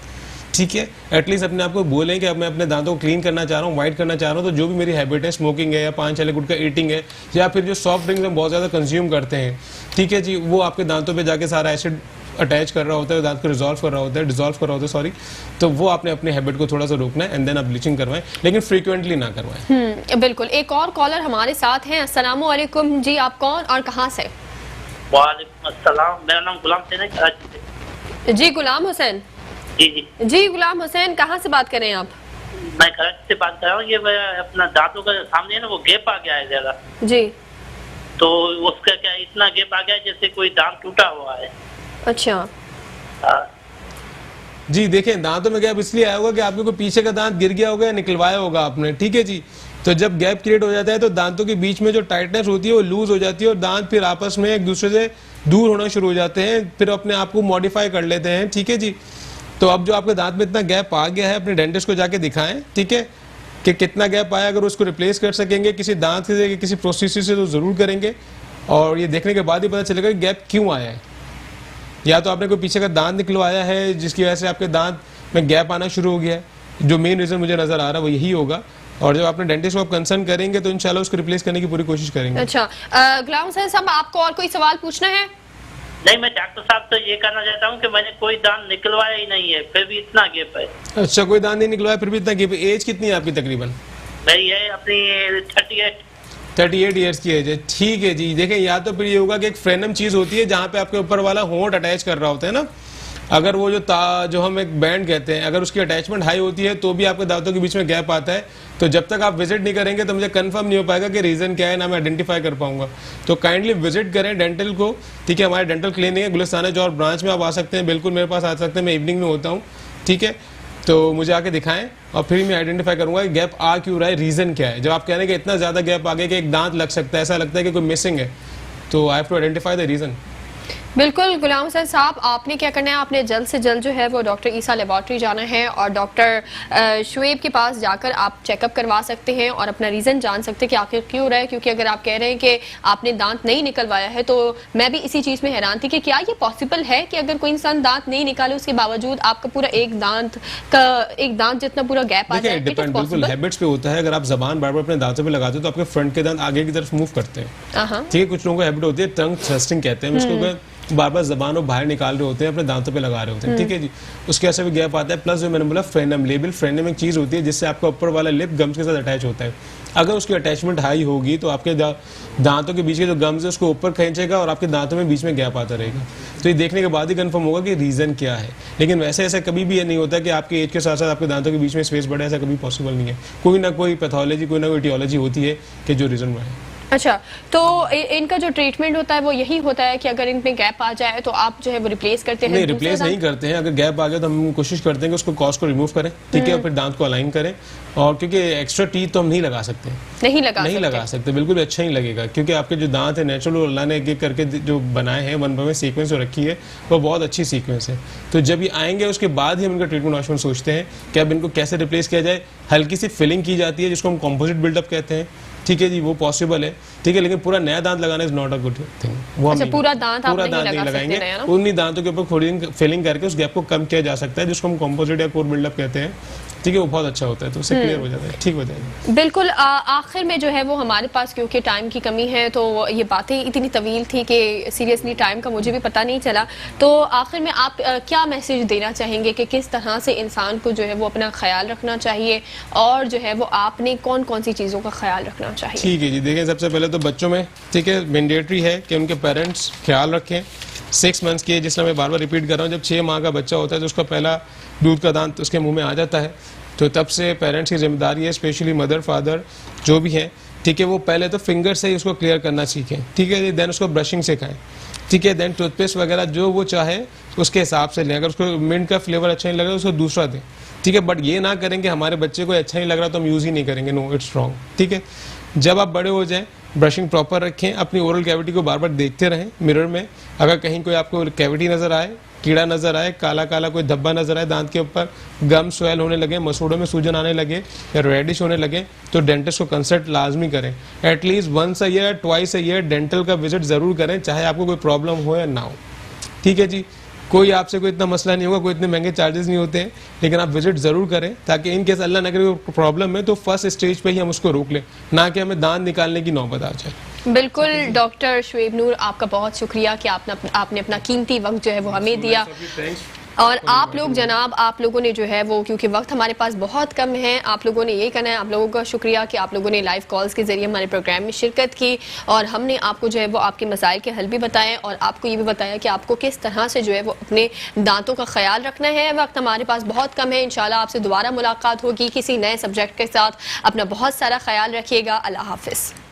ठीक है। एटलीस्ट अपने आप को बोलें कि अब मैं अपने दांतों को क्लीन करना चाह रहा हूँ, वाइट करना चाह रहा हूँ, तो जो भी मेरी हैबिट है, स्मोकिंग है या 5 छाले गुटखा ईटिंग है या फिर जो सॉफ्ट ड्रिंक्स हम बहुत ज़्यादा कंज्यूम करते हैं, ठीक है जी, वो आपके दांतों पे जाके सारा एसिड अटैच कर रहा होता है, दांत को डिजोल्व कर रहा होता है, सॉरी। तो वो आपने अपने हैबिट को थोड़ा सा रोकना है एंड देन आप ब्लीचिंग करवाएं, लेकिन फ्रीक्वेंटली ना करवाएं। बिल्कुल। एक और कॉलर हमारे साथ हैं। अस्सलाम वालेकुम जी, आप कौन और कहाँ से? वालेकुम अस्सलाम, मेरा नाम गुलाम हुसैन है, कराची से। जी गुलाम हुसैन। जी गुलाम हुसैन, कहाँ से बात कर रहे हैं आप? मैं कराची से बात कर रहा हूँ। ये अपना दांतों का सामने है ना, वो गैप आ गया है जरा जी, तो उसका क्या इतना गैप आ गया है जैसे कोई दांत टूटा हुआ है। अच्छा। जी देखें, दांतों में गैप इसलिए आया होगा कि आपके कोई पीछे का दांत गिर गया होगा या निकलवाया होगा आपने, ठीक है जी। तो जब गैप क्रिएट हो जाता है तो दांतों के बीच में जो टाइटनेस होती है वो लूज हो जाती है और दांत फिर आपस में एक दूसरे से दूर होना शुरू हो जाते हैं, फिर अपने आप को मॉडिफाई कर लेते हैं, ठीक है जी। तो अब जो आपके दांत में इतना गैप आ गया है, अपने डेंटिस्ट को जाके दिखाएं, ठीक है, कि कितना गैप आया। अगर उसको रिप्लेस कर सकेंगे किसी दांत से, किसी प्रोसेस से, तो ज़रूर करेंगे। और ये देखने के बाद ही पता चलेगा कि गैप क्यों आया है। या तो आपने कोई पीछे का दांत निकलवाया है जिसकी वजह से आपके दांत में गैप आना शुरू हो गया है, जो मेन रीज़न मुझे नज़र आ रहा है वो यही होगा। और जब आपने डेंटिस्ट को आप कंसर्न करेंगे तो इंशाल्लाह उसको रिप्लेस करने की पूरी कोशिश करेंगे। अच्छा, गुलाम हुसैन साहब, आपको और कोई सवाल पूछना है? नहीं, मैं डॉक्टर साहब तो ये कहना चाहता हूँ कि मैंने कोई दांत निकलवाया ही नहीं है, फिर भी इतना गैप है। अच्छा, कोई दांत नहीं निकलवाया फिर भी इतना गैप। एज कितनी है आपकी तकरीबन? मेरी है अपनी 38 ईयर्स की एज है, ठीक है जी। देखें, या तो फिर ये होगा कि एक फ्रेनम चीज़ होती है जहाँ पे आपके ऊपर वाला होंठ अटैच कर रहा होता है ना, अगर वो जो हम एक बैंड कहते हैं, अगर उसकी अटैचमेंट हाई होती है तो भी आपके दांतों के बीच में गैप आता है। तो जब तक आप विजिट नहीं करेंगे तो मुझे कंफर्म नहीं हो पाएगा कि रीज़न क्या है, ना मैं आइडेंटिफाई कर पाऊंगा। तो काइंडली विजिट करें डेंटल को, ठीक है। हमारे डेंटल क्लिनिक है गुलिस्ताना जौहर ब्रांच में, आप आ सकते हैं, बिल्कुल मेरे पास आ सकते हैं, मैं इवनिंग में होता हूँ, ठीक है। तो मुझे आके दिखाएं और फिर मैं आइडेंटिफाई करूंगा कि गैप आ क्यों रहा है, रीज़न क्या है। जब आप कह रहे हैं कि इतना ज़्यादा गैप आ गया कि एक दांत लग सकता है, ऐसा लगता है कि कोई मिसिंग है, तो I have to identify the reason. बिल्कुल गुलाम हुसैन साहब, आपने क्या करना है, आपने जल्द से जल्द जो है वो डॉक्टर ईसा लेबॉर्ट्री जाना है और डॉक्टर शुएब के पास जाकर आप चेकअप करवा सकते हैं और अपना रीज़न जान सकते हैं कि आखिर क्यों रहा है। क्योंकि अगर आप कह रहे हैं कि आपने दांत नहीं निकलवाया है, तो मैं भी इसी चीज़ में हैरान थी कि क्या ये पॉसिबल है कि अगर कोई इंसान दांत नहीं निकाले उसके बावजूद आपका पूरा एक दांत जितना पूरा गैप आ जाए। डिपेंड बिल्कुल हैबिट्स पे होता है। अगर आप जबान बार बार अपने दांतों पे लगाते हो तो आपके फ्रंट के दांत आगे की तरफ मूव करते हैं, ठीक है। कुछ लोगों को हैबिट होती है टंग थ्रस्टिंग कहते हैं, उसको बार बार जबान को बाहर निकाल रहे होते हैं, अपने दांतों पे लगा रहे होते हैं, ठीक है जी, उसके ऐसे भी गैप आता है। प्लस जो मैंने बोला फ्रेनम, लेबल फ्रेनम एक चीज़ होती है जिससे आपका ऊपर वाला लिप गम्स के साथ अटैच होता है। अगर उसकी अटैचमेंट हाई होगी तो आपके दांतों के बीच के जो गम्स है उसको ऊपर खींचेगा और आपके दांतों में बीच में गैप आता रहेगा। तो ये देखने के बाद ही कंफर्म होगा कि रीज़न क्या है। लेकिन वैसे ऐसा कभी भी ये नहीं होता कि आपके एज के साथ साथ आपके दांतों के बीच में स्पेस बढ़े, ऐसा कभी पॉसिबल नहीं है। कोई ना कोई पैथोलॉजी, कोई ना कोई टियोलॉजी होती है कि जो रीज़न बढ़े। अच्छा, तो इनका जो ट्रीटमेंट होता है वो यही होता है कि अगर इनमें गैप आ जाए तो आप जो है वो रिप्लेस करते हैं? नहीं, रिप्लेस नहीं करते हैं। अगर गैप आ गया तो हम कोशिश करते हैं कि उसको कॉस्ट को रिमूव करें, ठीक है, फिर दांत को अलाइन करें। और क्योंकि एक्स्ट्रा टीथ तो हम नहीं लगा सकते, नहीं लगा सकते, बिल्कुल भी अच्छा नहीं लगेगा, क्योंकि आपके जो दांत है नेचुरल अल्लाह ने एक करके जो बनाए हैं, वन बाय सीक्वेंस जो रखी है वो बहुत अच्छी सीक्वेंस है। तो जब ये आएंगे उसके बाद ही हम इनका ट्रीटमेंट ऑप्शन सोचते हैं कि अब इनको कैसे रिप्लेस किया जाए। हल्की सी फिलिंग की जाती है जिसको हम कॉम्पोजिट बिल्डअप कहते हैं, ठीक है जी, वो पॉसिबल है, ठीक है, लेकिन पूरा नया दांत लगाना is not a good thing. वो अच्छा, पूरा दांत नहीं लगाएंगे, उन्हीं दांतों के ऊपर थोड़ी फिलिंग करके उस गैप को कम किया जा सकता है, जिसको हम कॉम्पोजिट या कोर बिल्डअप कहते हैं, ठीक है, वो बहुत अच्छा होता है, तो उससे क्लियर हो जाता है, ठीक हो जाएगा। बिल्कुल। आखिर में जो है वो हमारे पास क्योंकि टाइम की कमी है तो ये बातें इतनी तवील थी कि सीरियसली टाइम का मुझे भी पता नहीं चला। तो आखिर में आप क्या मैसेज देना चाहेंगे कि किस तरह से इंसान को जो है वो अपना ख्याल रखना चाहिए और जो है वो आपने कौन कौन सी चीज़ों का ख्याल रखना चाहिए? ठीक है जी, देखें, सबसे पहले तो बच्चों में, ठीक है, मैंडेटरी है कि उनके पेरेंट्स ख्याल रखें। 6 मंथ्स की, जिसमें मैं बार बार रिपीट कर रहा हूँ, जब 6 माह का बच्चा होता है तो उसका पहला दूध का दांत उसके मुंह में आ जाता है, तो तब से पेरेंट्स की जिम्मेदारी है, स्पेशली मदर फादर जो भी हैं, ठीक है, वो पहले तो फिंगर से ही उसको क्लियर करना सीखें, ठीक है, देन उसको ब्रशिंग सिखाएं, ठीक है, देन टूथपेस्ट वगैरह जो वो चाहे उसके हिसाब से लें। अगर उसको मिंट का फ्लेवर अच्छा नहीं लग रहा तो उसको दूसरा दें, ठीक है, बट ये ना करें कि हमारे बच्चे को अच्छा नहीं लग रहा तो हम यूज़ ही नहीं करेंगे, नो, इट्स रॉन्ग, ठीक है। जब आप बड़े हो जाएं, ब्रशिंग प्रॉपर रखें, अपनी ओरल कैविटी को बार बार देखते रहें मिरर में। अगर कहीं कोई आपको कैविटी नज़र आए, कीड़ा नज़र आए, काला काला कोई धब्बा नज़र आए दांत के ऊपर, गम स्वेल होने लगे, मसूड़ों में सूजन आने लगे या रेडिश होने लगे, तो डेंटिस्ट को कंसल्ट लाजमी करें। एटलीस्ट 1 ईयर 2 ईयर डेंटल का विजिट ज़रूर करें, चाहे आपको कोई प्रॉब्लम हो या ना हो, ठीक है जी। कोई आपसे कोई इतना मसला नहीं होगा, कोई इतने महंगे चार्जेस नहीं होते हैं, लेकिन आप विजिट ज़रूर करें ताकि इन केस अल्लाह न करे कोई प्रॉब्लम है तो फर्स्ट स्टेज पे ही हम उसको रोक लें, ना कि हमें दांत निकालने की नौबत आ जाए। बिल्कुल डॉक्टर शुएब नूर, आपका बहुत शुक्रिया कि आपने अपना कीमती वक्त जो है वो हमें दिया। और आप लोग जनाब, आप लोगों ने जो है वो, क्योंकि वक्त हमारे पास बहुत कम है, आप लोगों ने यही करना है, आप लोगों का शुक्रिया कि आप लोगों ने लाइव कॉल्स के जरिए हमारे प्रोग्राम में शिरकत की और हमने आपको जो है वो आपके मसाइल के हल भी बताए और आपको ये भी बताया कि आपको किस तरह से जो है वो अपने दांतों का ख्याल रखना है। वक्त हमारे पास बहुत कम है, इंशाल्लाह आपसे दोबारा मुलाकात होगी किसी नए सब्जेक्ट के साथ। अपना बहुत सारा ख्याल रखिएगा। अल्लाह हाफिज़।